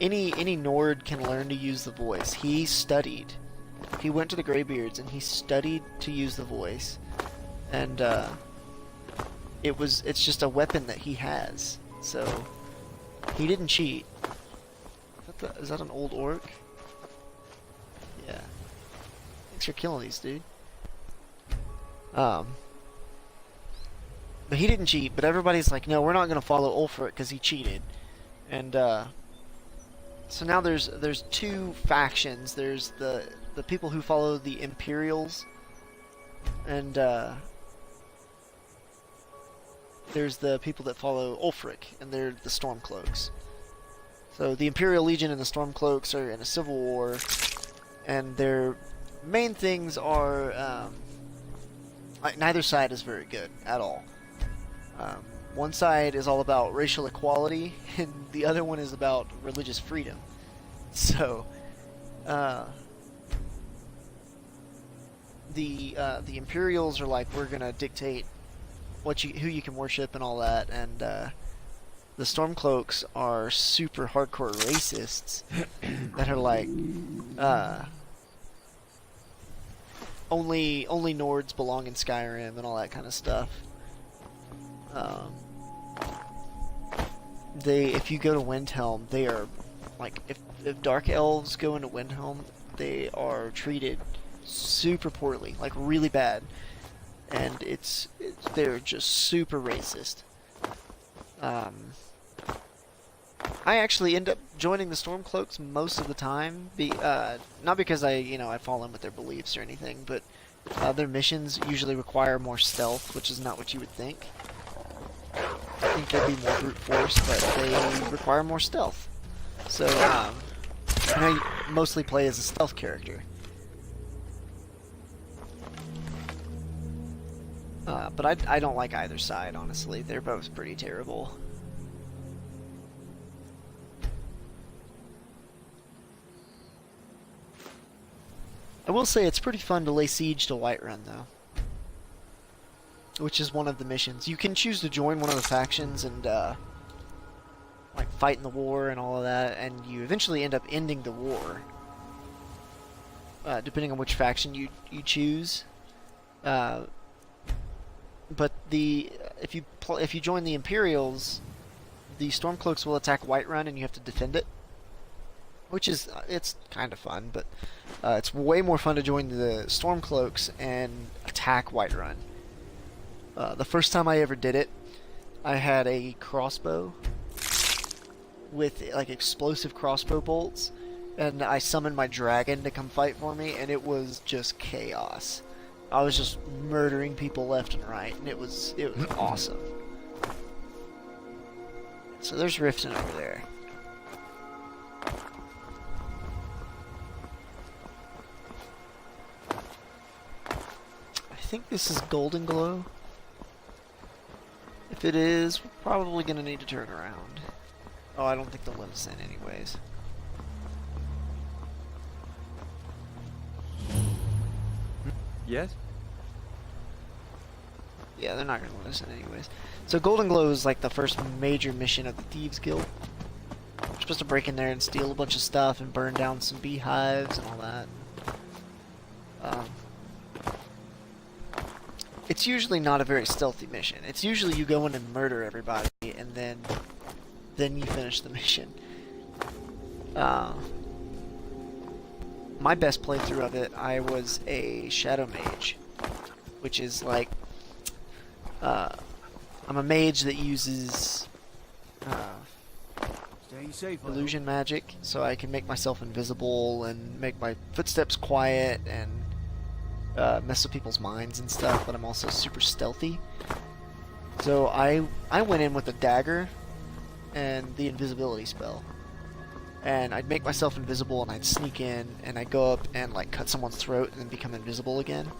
Any Nord can learn to use the voice. He studied. He went to the Greybeards and he studied to use the voice, and it's just a weapon that he has. So he didn't cheat. Is that an old orc? Yeah. Thanks for killing these, dude. But he didn't cheat, but everybody's like, no, we're not going to follow Ulfric because he cheated. And so now there's two factions. There's the people who follow the Imperials, and there's the people that follow Ulfric, and they're the Stormcloaks. So the Imperial Legion and the Stormcloaks are in a civil war, and their main things are neither side is very good at all. One side is all about racial equality, and the other one is about religious freedom. So the Imperials are like, we're gonna dictate who you can worship and all that, and the Stormcloaks are super hardcore racists that are like, only Nords belong in Skyrim and all that kind of stuff. If you go to Windhelm, they are like, if Dark Elves go into Windhelm, they are treated super poorly, like really bad, and they're just super racist. I actually end up joining the Stormcloaks most of the time, not because I fall in with their beliefs or anything, but their missions usually require more stealth, which is not what you would think. I think they'd be more brute force, but they require more stealth. So, I mostly play as a stealth character. But I don't like either side, honestly. They're both pretty terrible. I will say it's pretty fun to lay siege to Whiterun, though. Which is one of the missions. You can choose to join one of the factions and, like, fight in the war and all of that, and you eventually end up ending the war. Depending on which faction you choose. But if you join the Imperials, the Stormcloaks will attack Whiterun and you have to defend it. Which is, it's kind of fun, but it's way more fun to join the Stormcloaks and attack Whiterun. The first time I ever did it, I had a crossbow with like explosive crossbow bolts, and I summoned my dragon to come fight for me, and it was just chaos. I was just murdering people left and right, and it was awesome. So there's Riften over there. I think this is Golden Glow. If it is, we're probably going to need to turn around. Oh, I don't think they'll let us in anyways. Yes? Yeah, they're not going to let us in anyways. So Golden Glow is like the first major mission of the Thieves Guild. We're supposed to break in there and steal a bunch of stuff and burn down some beehives and all that. It's usually not a very stealthy mission. It's usually you go in and murder everybody, and then you finish the mission. My best playthrough of it, I was a Shadow Mage, which is like, I'm a mage that uses illusion magic, so I can make myself invisible and make my footsteps quiet and mess with people's minds and stuff, but I'm also super stealthy. So I went in with a dagger and the invisibility spell, and I'd make myself invisible and I'd sneak in and I'd go up and like cut someone's throat and then become invisible again.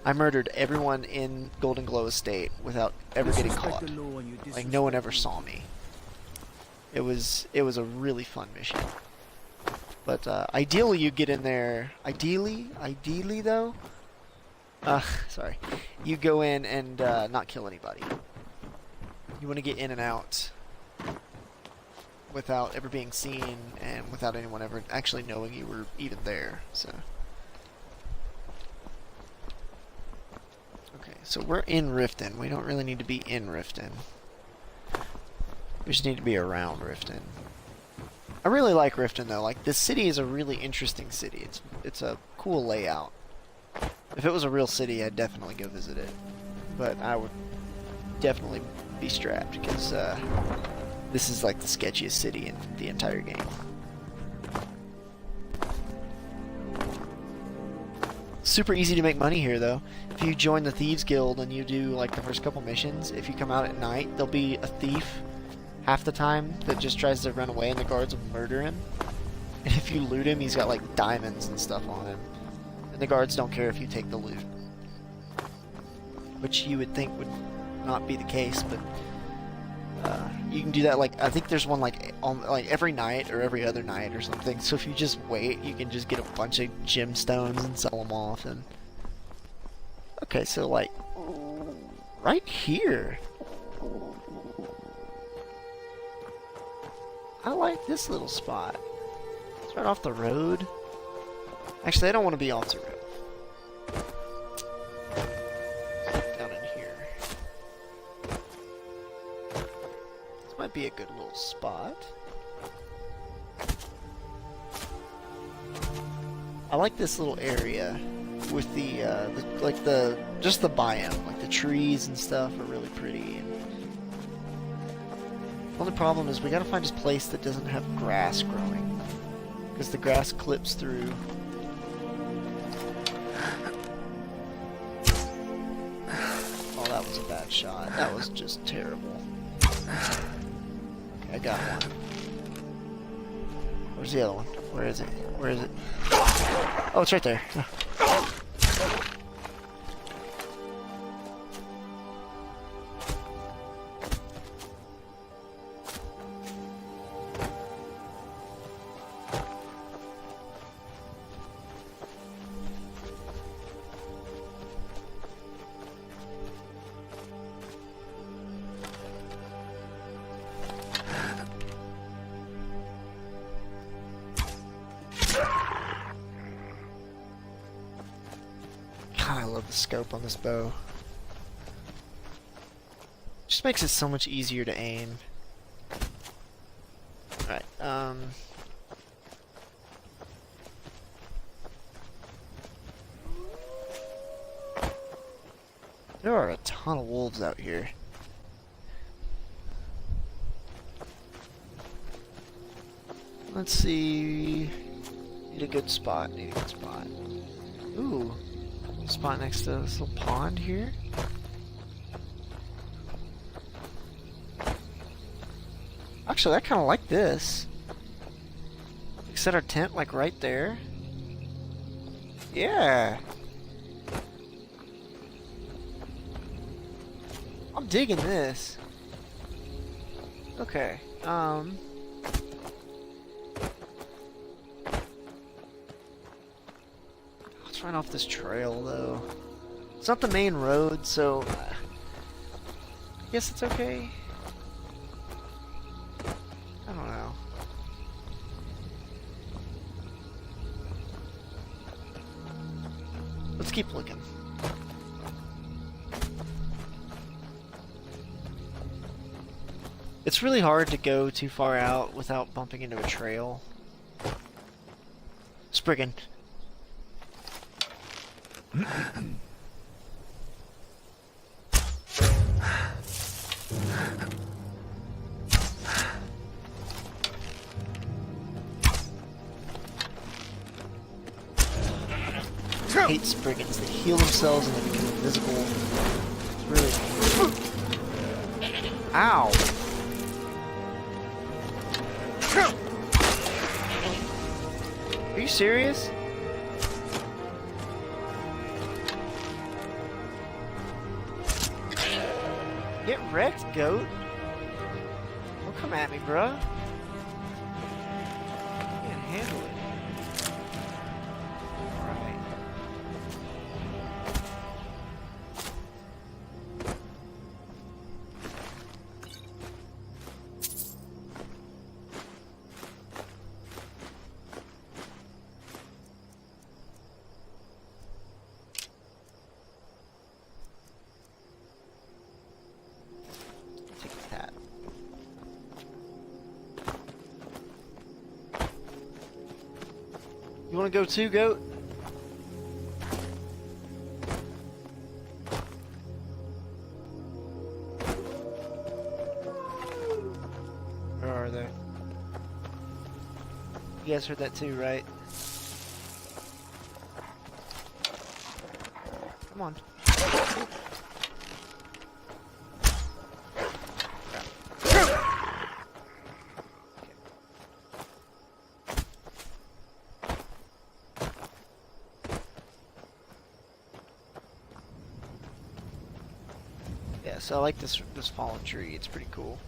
I murdered everyone in Golden Glow Estate without ever getting caught. Like, no one ever saw me. It was a really fun mission. But ideally you get in there, ideally though, sorry, you go in and not kill anybody. You want to get in and out without ever being seen and without anyone ever actually knowing you were even there. So okay, so we're in Riften. We don't really need to be in Riften. We just need to be around Riften. I really like Riften though. Like, this city is a really interesting city. It's a cool layout. If it was a real city, I'd definitely go visit it. But I would definitely be strapped, because this is like the sketchiest city in the entire game. Super easy to make money here though. If you join the Thieves Guild and you do like the first couple missions, if you come out at night, there'll be a thief half the time that just tries to run away and the guards will murder him. And if you loot him, he's got like diamonds and stuff on him. And the guards don't care if you take the loot. Which you would think would not be the case, but you can do that, like, I think there's one, like, on, like, every night or every other night or something. So if you just wait, you can just get a bunch of gemstones and sell them off. And okay, so, like, right here. I like this little spot. It's right off the road. Actually, I don't want to be off the road. Down in here. This might be a good little spot. I like this little area with just the biome. Like the trees and stuff are really pretty. And the only problem is we gotta find a place that doesn't have grass growing, because the grass clips through. Oh, that was a bad shot. That was just terrible. Okay, I got one. Where's the other one? Where is it? Where is it? Oh, it's right there. I love the scope on this bow. Just makes it so much easier to aim. Alright, there are a ton of wolves out here. Let's see. Need a good spot. Ooh. Spot next to this little pond here. Actually, I kind of like this. We set our tent like right there. Yeah. I'm digging this. Okay. Let's run off this trail though. It's not the main road, so I guess it's okay. I don't know. Let's keep looking. It's really hard to go too far out without bumping into a trail. Spriggan. I hate Spriggans. They heal themselves and they become invisible. It's really... Ow! Are you serious? Get wrecked, goat. Don't come at me, bruh. I can't handle it. Alright. Take that. You wanna go too, goat? Where are they? You guys heard that too, right? Come on. Yeah, so I like this fallen tree. It's pretty cool.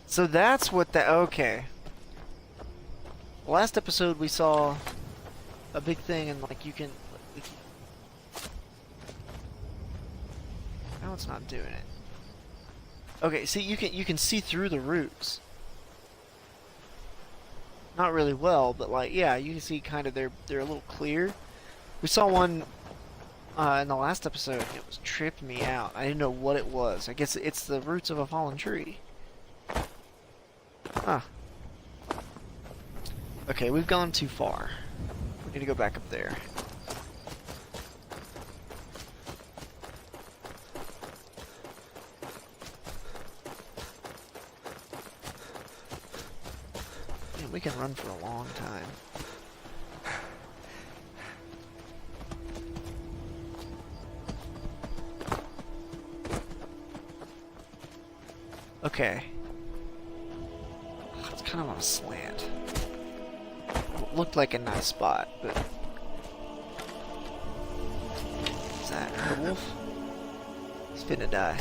So that's what that. Okay. Last episode we saw a big thing, and like you can. Now it's not doing it. Okay, see you can see through the roots. Not really well, but like yeah, you can see kind of they're a little clear. We saw one in the last episode. It was tripping me out. I didn't know what it was. I guess it's the roots of a fallen tree. Huh. Okay, we've gone too far. We need to go back up there. Man, we can run for a long time. Okay. It's kind of on a slant. It looked like a nice spot, but... Is that a wolf? He's finna die.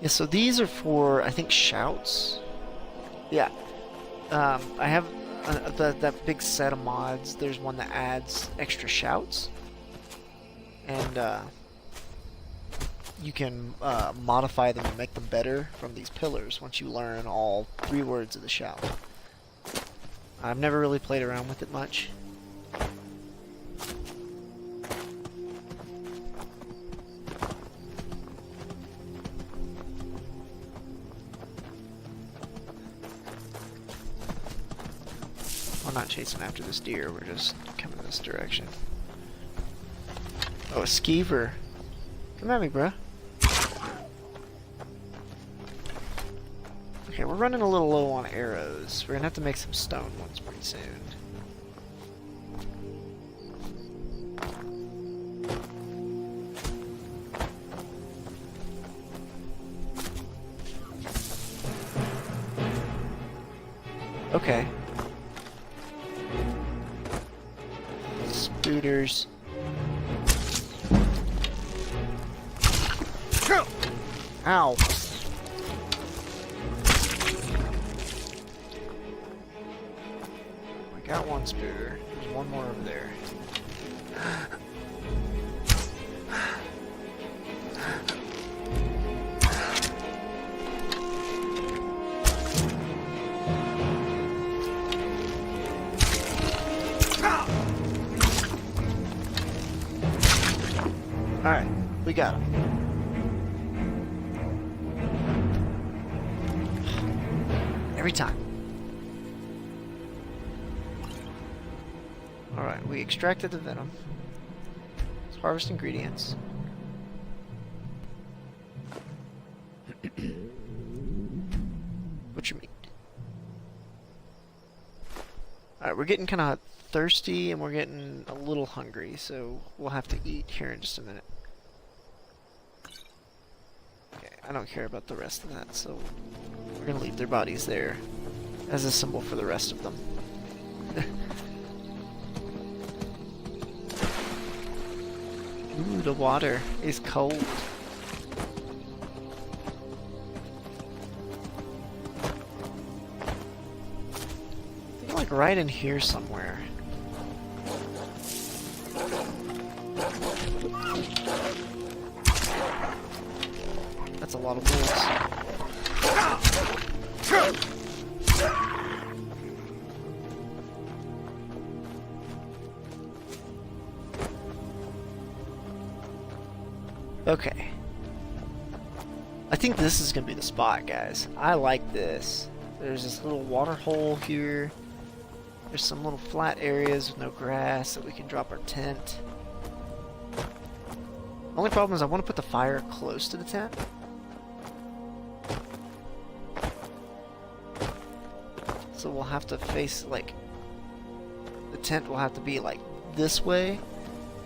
Yeah, so these are for, I think, shouts. Yeah. I have that big set of mods. There's one that adds extra shouts. And you can modify them and make them better from these pillars once you learn all 3 words of the shout. I've never really played around with it much. We're not chasing after this deer, we're just coming this direction. Oh, a skeever. Come at me, bruh. Okay, we're running a little low on arrows. We're gonna have to make some stone ones pretty soon. Okay. Spooters. Ow. We got one spooter. There's one more over there. Alright, we got him. Every time. Alright, we extracted the venom. Let's harvest ingredients. Butcher meat. Alright, we're getting kind of thirsty and we're getting a little hungry, so we'll have to eat here in just a minute. Okay, I don't care about the rest of that, so we're gonna leave their bodies there as a symbol for the rest of them. Ooh, the water is cold. I think like right in here somewhere. That's a lot of wolves. Okay. I think this is gonna be the spot, guys. I like this. There's this little water hole here. There's some little flat areas with no grass that we can drop our tent. Only problem is I want to put the fire close to the tent. So we'll have to face, like, the tent will have to be, like, this way.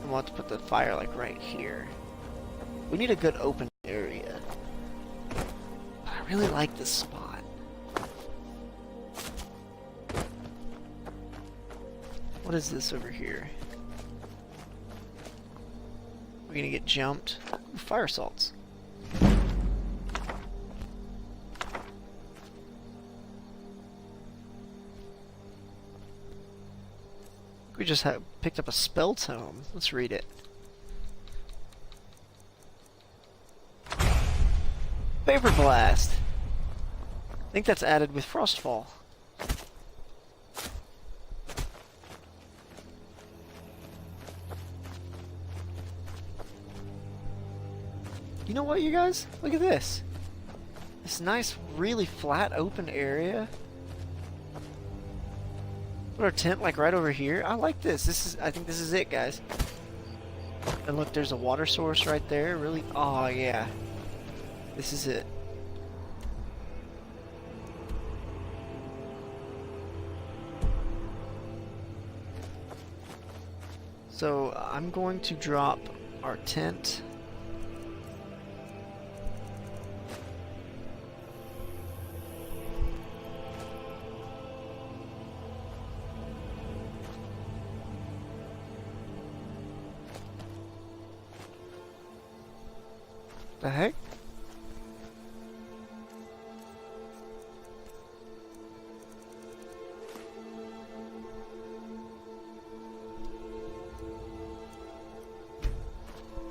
And we'll have to put the fire like right here. We need a good open area. I really like this spot. What is this over here? We're gonna get jumped. Ooh, fire salts. We just picked up a spell tome. Let's read it. Vapor Blast. I think that's added with Frostfall. You know what, you guys? Look at this. This nice, really flat, open area. Put our tent like right over here. I like this. I think this is it, guys. And look, there's a water source right there. Really? Oh yeah. This is it. So I'm going to drop our tent. The heck?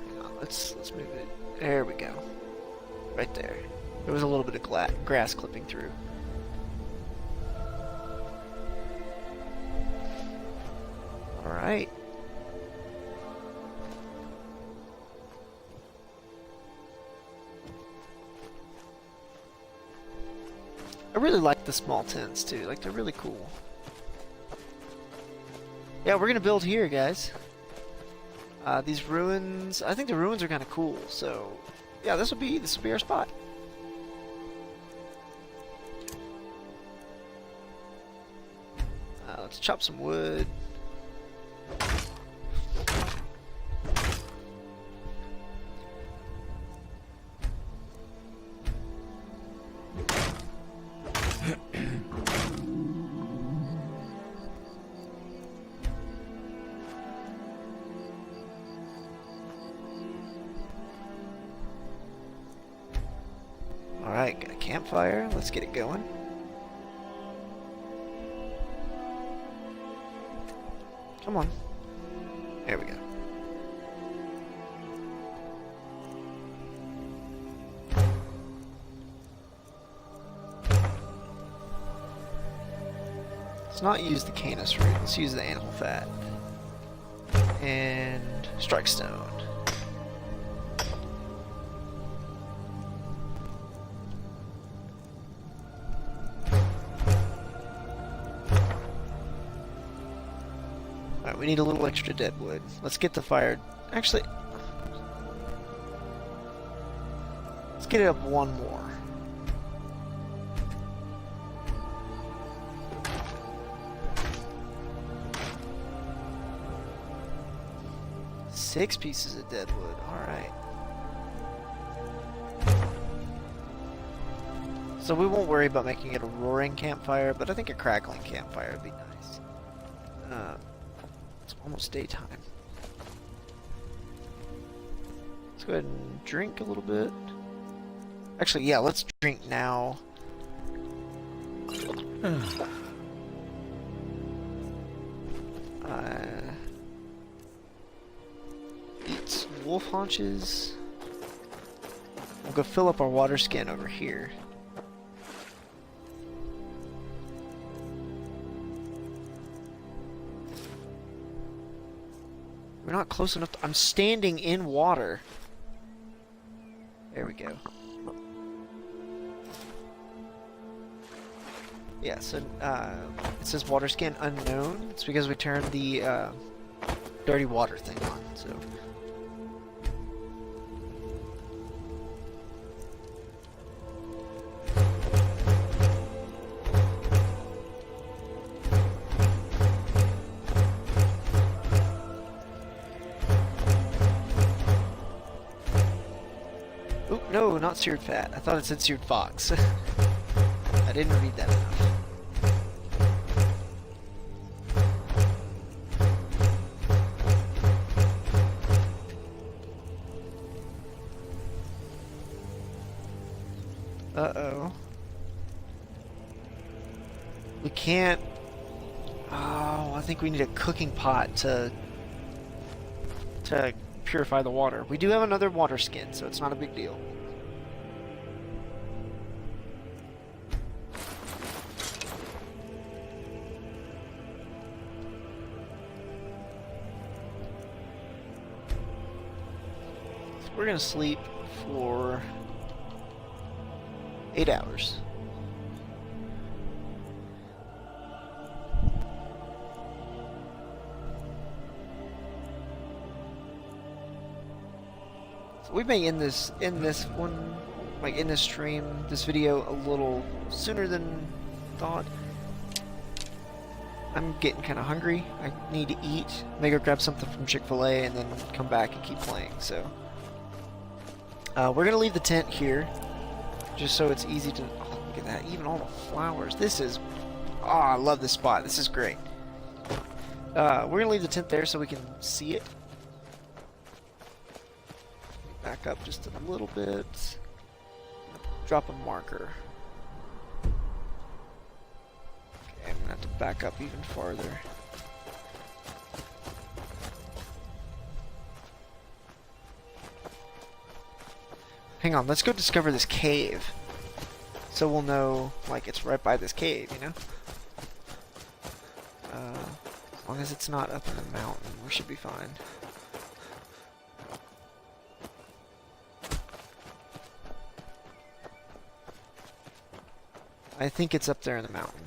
Hang on, let's move it. There we go. Right there. There was a little bit of grass clipping through. All right. I really like the small tents too, like they're really cool. Yeah, we're gonna build here, guys. These ruins, I think the ruins are kind of cool, so yeah, this will be our spot. Let's chop some wood. Alright, got a campfire. Let's get it going. Come on. There we go. Let's not use the canis root. Let's use the animal fat. And strike stone. We need a little extra dead wood. Let's get the fire. Actually, let's get it up one more. Six pieces of dead wood. Alright. So we won't worry about making it a roaring campfire, but I think a crackling campfire would be nice. It's almost daytime. Let's go ahead and drink a little bit. Actually, yeah, let's drink now. Eat some wolf haunches. We'll go fill up our water skin over here. We're not close enough to, I'm standing in water. There we go. Yeah, so it says water scan unknown. It's because we turned the dirty water thing on, so. No, not seared fat. I thought it said seared fox. I didn't read that enough. Uh-oh. We can't... Oh, I think we need a cooking pot to purify the water. We do have another water skin, so it's not a big deal. So we're gonna sleep for 8 hours. So we may end this one, like in this stream, this video a little sooner than thought. I'm getting kind of hungry. I need to eat. Maybe go grab something from Chick-fil-A and then come back and keep playing. So we're gonna leave the tent here, just so it's easy to. Oh, look at that! Even all the flowers. This is. Oh, I love this spot. This is great. We're gonna leave the tent there so we can see it. Back up just a little bit. Drop a marker. Okay, I'm gonna have to back up even farther. Hang on, let's go discover this cave. So we'll know, like, it's right by this cave, you know? As long as it's not up in the mountain, we should be fine. I think it's up there in the mountain.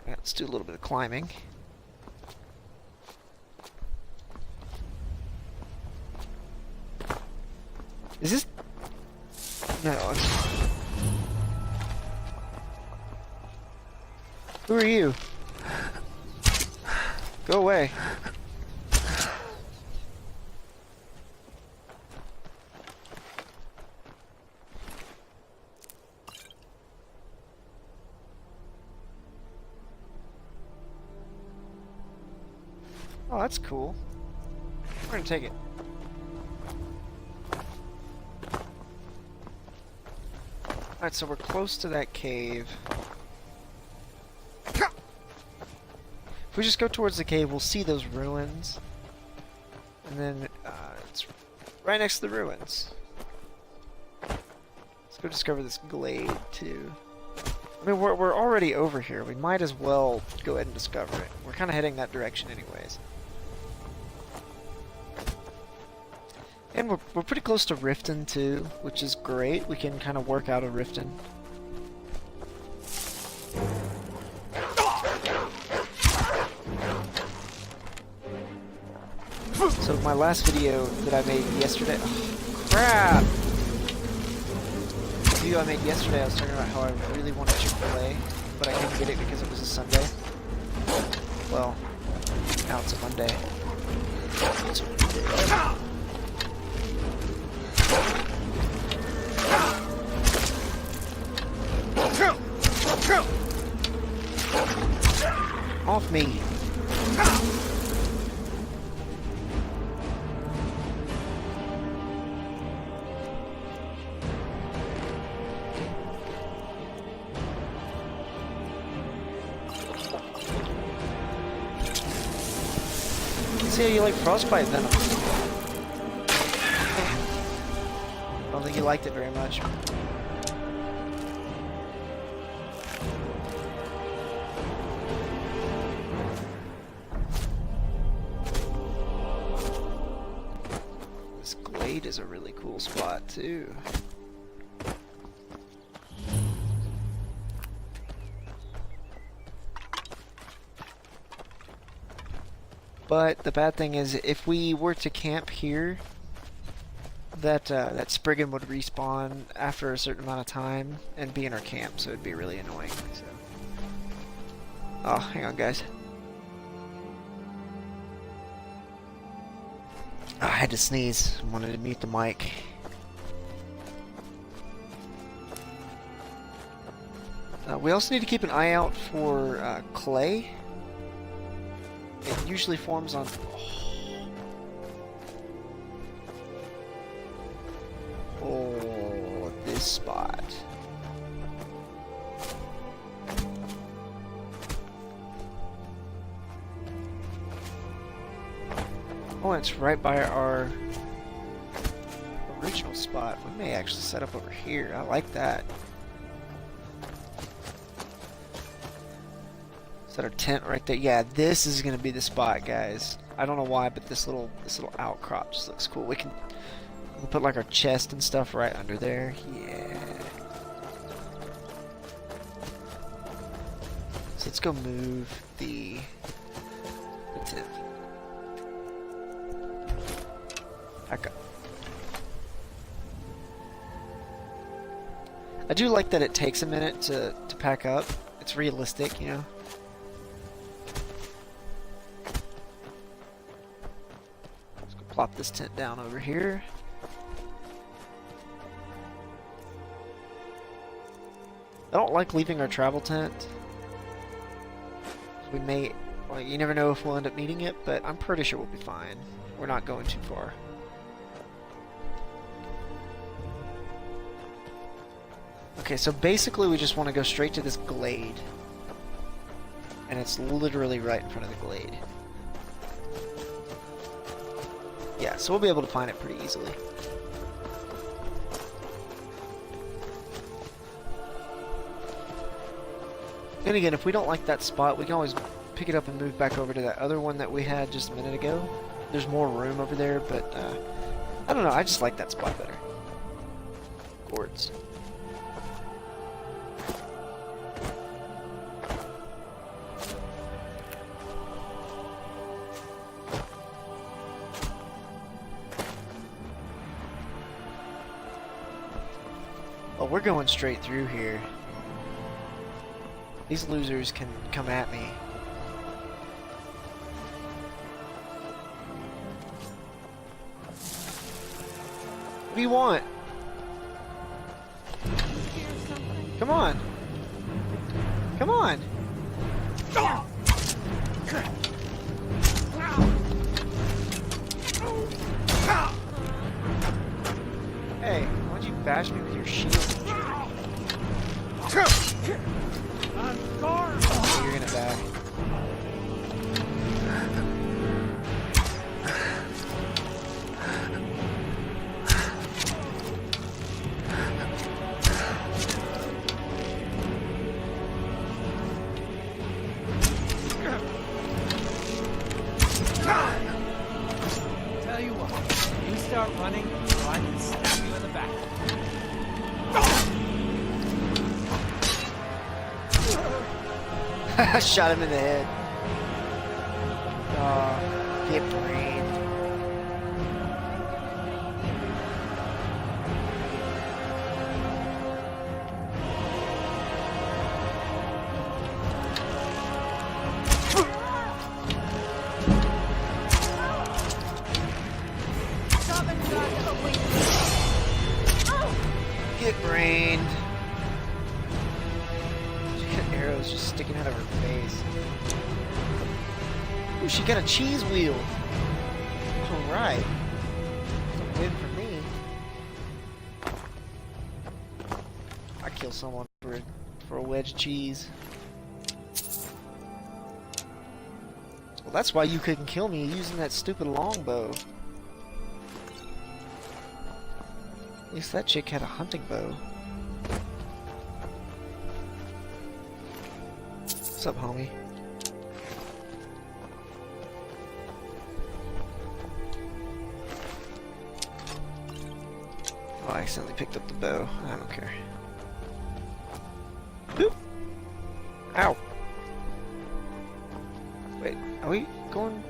Yeah, let's do a little bit of climbing. Is this... No. Who are you? Go away. Oh, that's cool. We're gonna take it. Alright, so we're close to that cave. If we just go towards the cave, we'll see those ruins. And then, it's right next to the ruins. Let's go discover this glade, too. I mean, we're already over here. We might as well go ahead and discover it. We're kind of heading that direction anyways. And we're pretty close to Riften too, which is great. We can kind of work out of Riften. So my last video that I made yesterday... Oh, crap! The video I made yesterday, I was talking about how I really wanted Chick-fil-A, but I couldn't get it because it was a Sunday. Well, now it's a Monday. It's a Monday. Off me. See how you like frostbite venom. I don't think you liked it very much. Is a really cool spot too. But the bad thing is, if we were to camp here, that Spriggan would respawn after a certain amount of time and be in our camp, so it'd be really annoying. So, oh, hang on, guys. I had to sneeze. I wanted to mute the mic. We also need to keep an eye out for clay. It usually forms on... Oh, this spot. Oh, it's right by our original spot. We may actually set up over here. I like that. Set our tent right there. Yeah, this is gonna be the spot, guys. I don't know why, but this little outcrop just looks cool. We'll put like our chest and stuff right under there. Yeah. So let's go move the tent. Back up. I do like that it takes a minute to pack up. It's realistic, you know. Plop this tent down over here. I don't like leaving our travel tent. We may, well, you never know if we'll end up needing it, but I'm pretty sure we'll be fine. We're not going too far. Okay, so basically we just want to go straight to this glade. And it's literally right in front of the glade. Yeah, so we'll be able to find it pretty easily. And again, if we don't like that spot, we can always pick it up and move back over to that other one that we had just a minute ago. There's more room over there, but I don't know, I just like that spot better. Gourds. Oh, we're going straight through here. These losers can come at me. What do you want? Come on. Come on. Hey, why'd you bash me with your shield? You're gonna die. Tell you what, you start running, or I can stab you in the back. Shot him in the head. Get brained. Get brained. She got arrows just sticking out of her face. Ooh, she got a cheese wheel. Alright. That's a win for me. I kill someone for a wedge of cheese. Well, that's why you couldn't kill me using that stupid longbow. At least that chick had a hunting bow. What's up, homie? Oh, I accidentally picked up the bow. I don't care. Boop! Ow! Wait, are we going?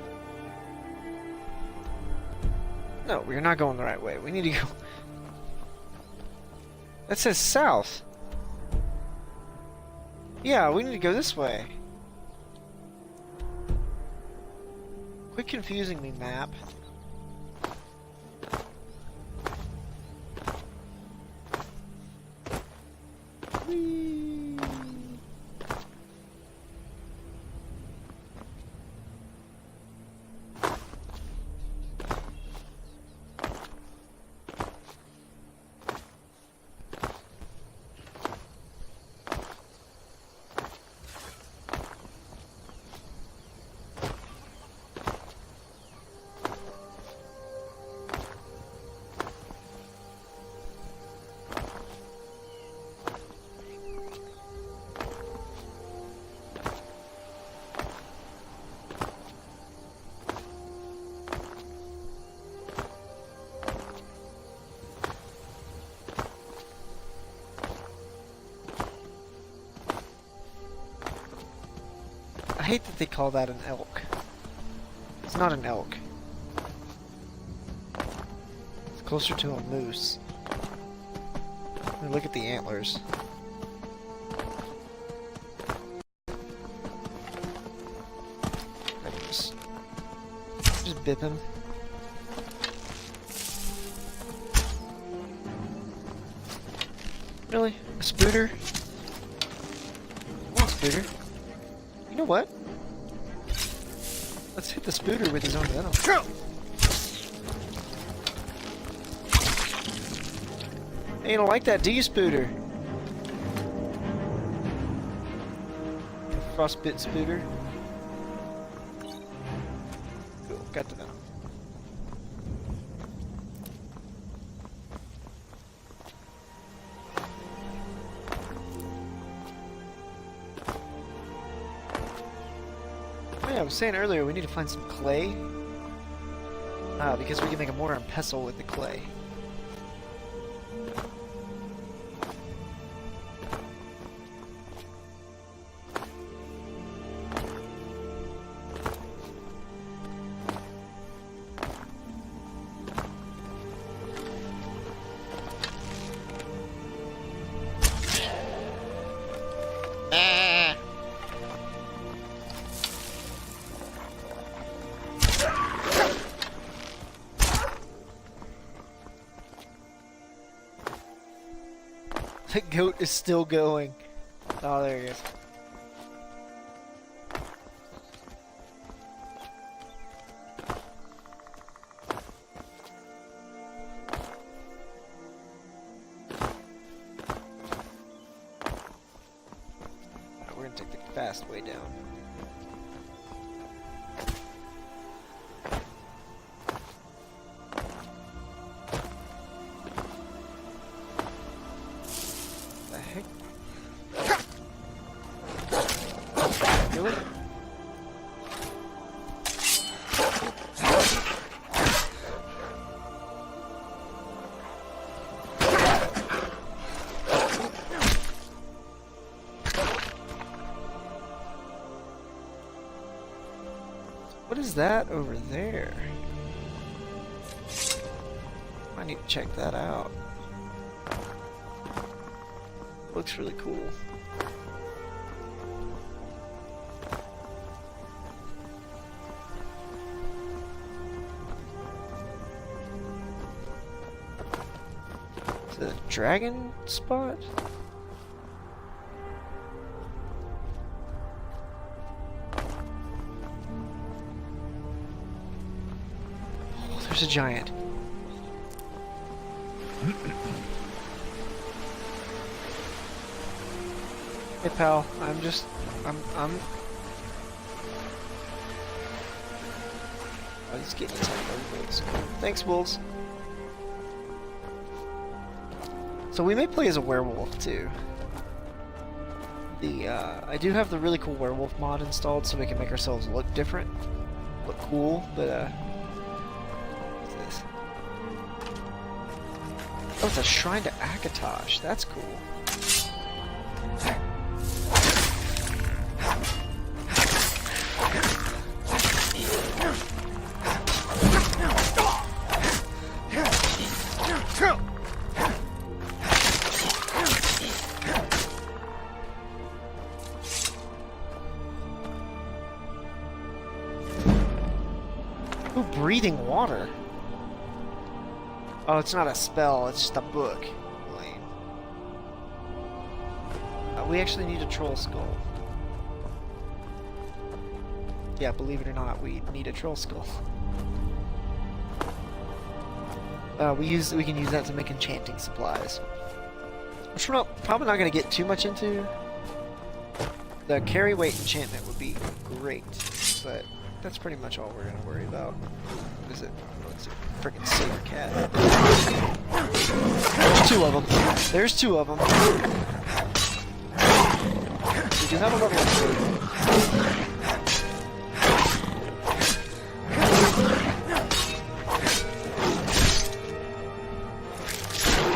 No, we're not going the right way. We need to go... That says south. Yeah, we need to go this way. Quit confusing me, map. hate that they call that an elk. It's not an elk. It's closer to a moose. And look at the antlers. I can just bip him. Really? A spooter? Come on, spooter. You know what? Let's hit the spooter with his own venom. Hey, you don't like that, do you, spooter? Frostbit spooter. Cool, got the venom. Oh yeah, I was saying earlier we need to find some clay. Because we can make a mortar and pestle with the clay. The goat is still going. Oh, there he is. We're gonna take the fast way down. What is that over there? I need to check that out. Looks really cool. Is it a dragon spot? There's a giant. Hey pal, I'm oh, he's getting attacked by wolves. Thanks, wolves. So we may play as a werewolf too. I do have the really cool werewolf mod installed so we can make ourselves look different. Look cool, but oh, it's a shrine to Akatosh. That's cool. Ooh, breathing water. Oh, it's not a spell, it's just a book. Lame. We actually need a troll skull. Yeah, believe it or not, we need a troll skull. We can use that to make enchanting supplies. Which we're probably not going to get too much into. The carry weight enchantment would be great, but that's pretty much all we're going to worry about. What is it? It's a freaking saber cat. There's two of them. There's two of them. We do have a level 3.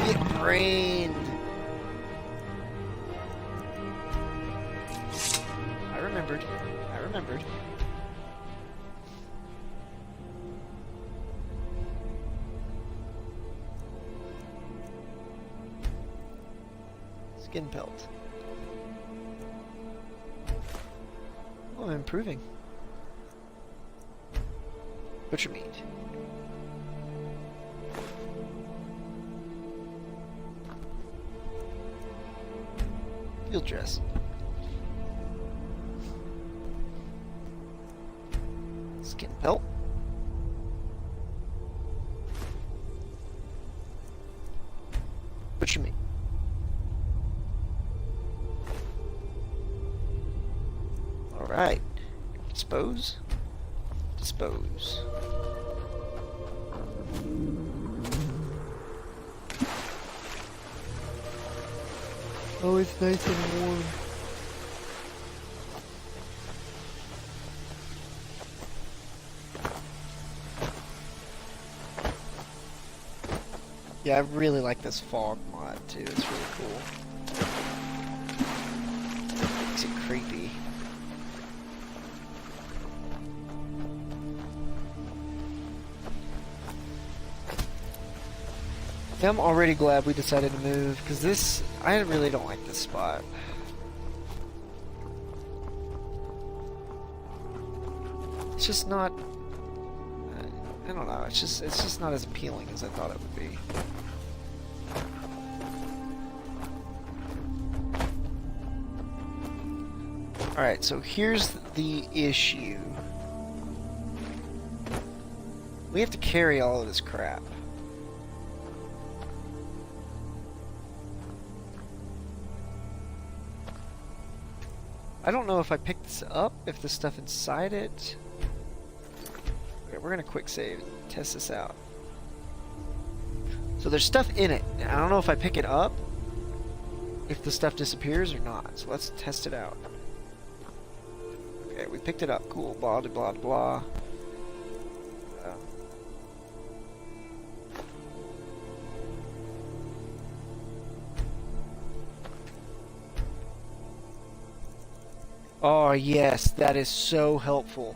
Get brained. I remember remembered. I remembered. Skin pelt. Oh, I'm improving. Butcher meat. Field dress. Skin pelt. Butcher meat. Alright. Dispose. Dispose. Oh, it's nice and warm. Yeah, I really like this fog mod too. It's really cool. Makes it creepy. Yeah, I'm already glad we decided to move, because this, I really don't like this spot. It's just not, I don't know, it's just not as appealing as I thought it would be. Alright, so here's the issue. We have to carry all of this crap. I don't know if I picked this up, if the stuff inside it. Okay, we're gonna quick save, test this out. So there's stuff in it. I don't know if I pick it up, if the stuff disappears or not. So let's test it out. Okay, we picked it up. Cool. Blah blah blah. Oh yes, that is so helpful.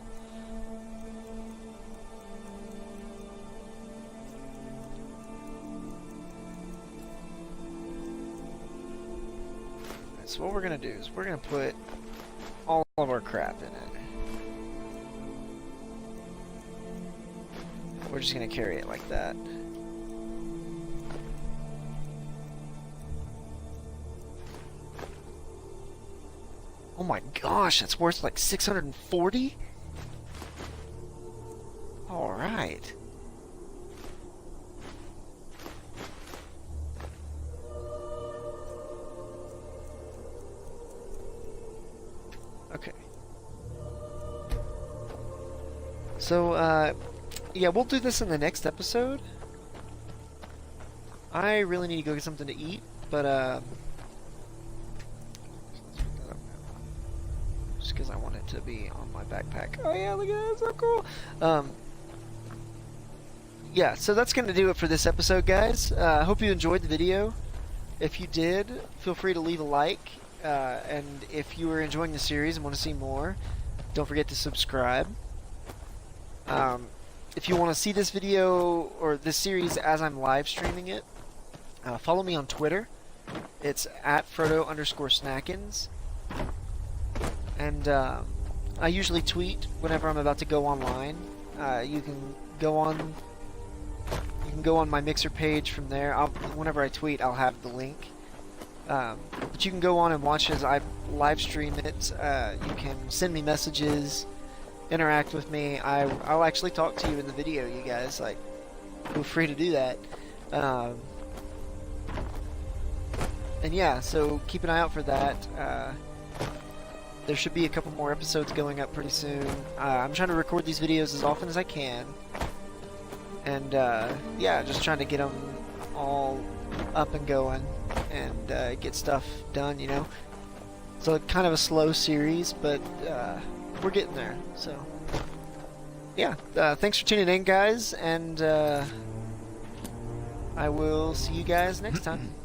So what we're gonna do is we're gonna put all of our crap in it. We're just gonna carry it like that. Oh my gosh, that's worth like 640? Alright. Okay. So, yeah, we'll do this in the next episode. I really need to go get something to eat, but, because I want it to be on my backpack. Oh yeah, look at that, so cool. Yeah, so that's gonna do it for this episode, guys. I hope you enjoyed the video. If you did, feel free to leave a like, and if you are enjoying the series and want to see more, don't forget to subscribe. If you want to see this video or this series as I'm live streaming it, follow me on Twitter. It's at Frodo_Snackins. And I usually tweet whenever I'm about to go online. You can go on my Mixer page from there. Whenever I tweet, I'll have the link. But you can go on and watch as I live stream it. You can send me messages, interact with me. I'll actually talk to you in the video, you guys. Like, feel free to do that. And yeah, so keep an eye out for that. There should be a couple more episodes going up pretty soon. I'm trying to record these videos as often as I can. And, yeah, just trying to get them all up and going and get stuff done, you know. So, kind of a slow series, but we're getting there. So, yeah, thanks for tuning in, guys, and I will see you guys next time.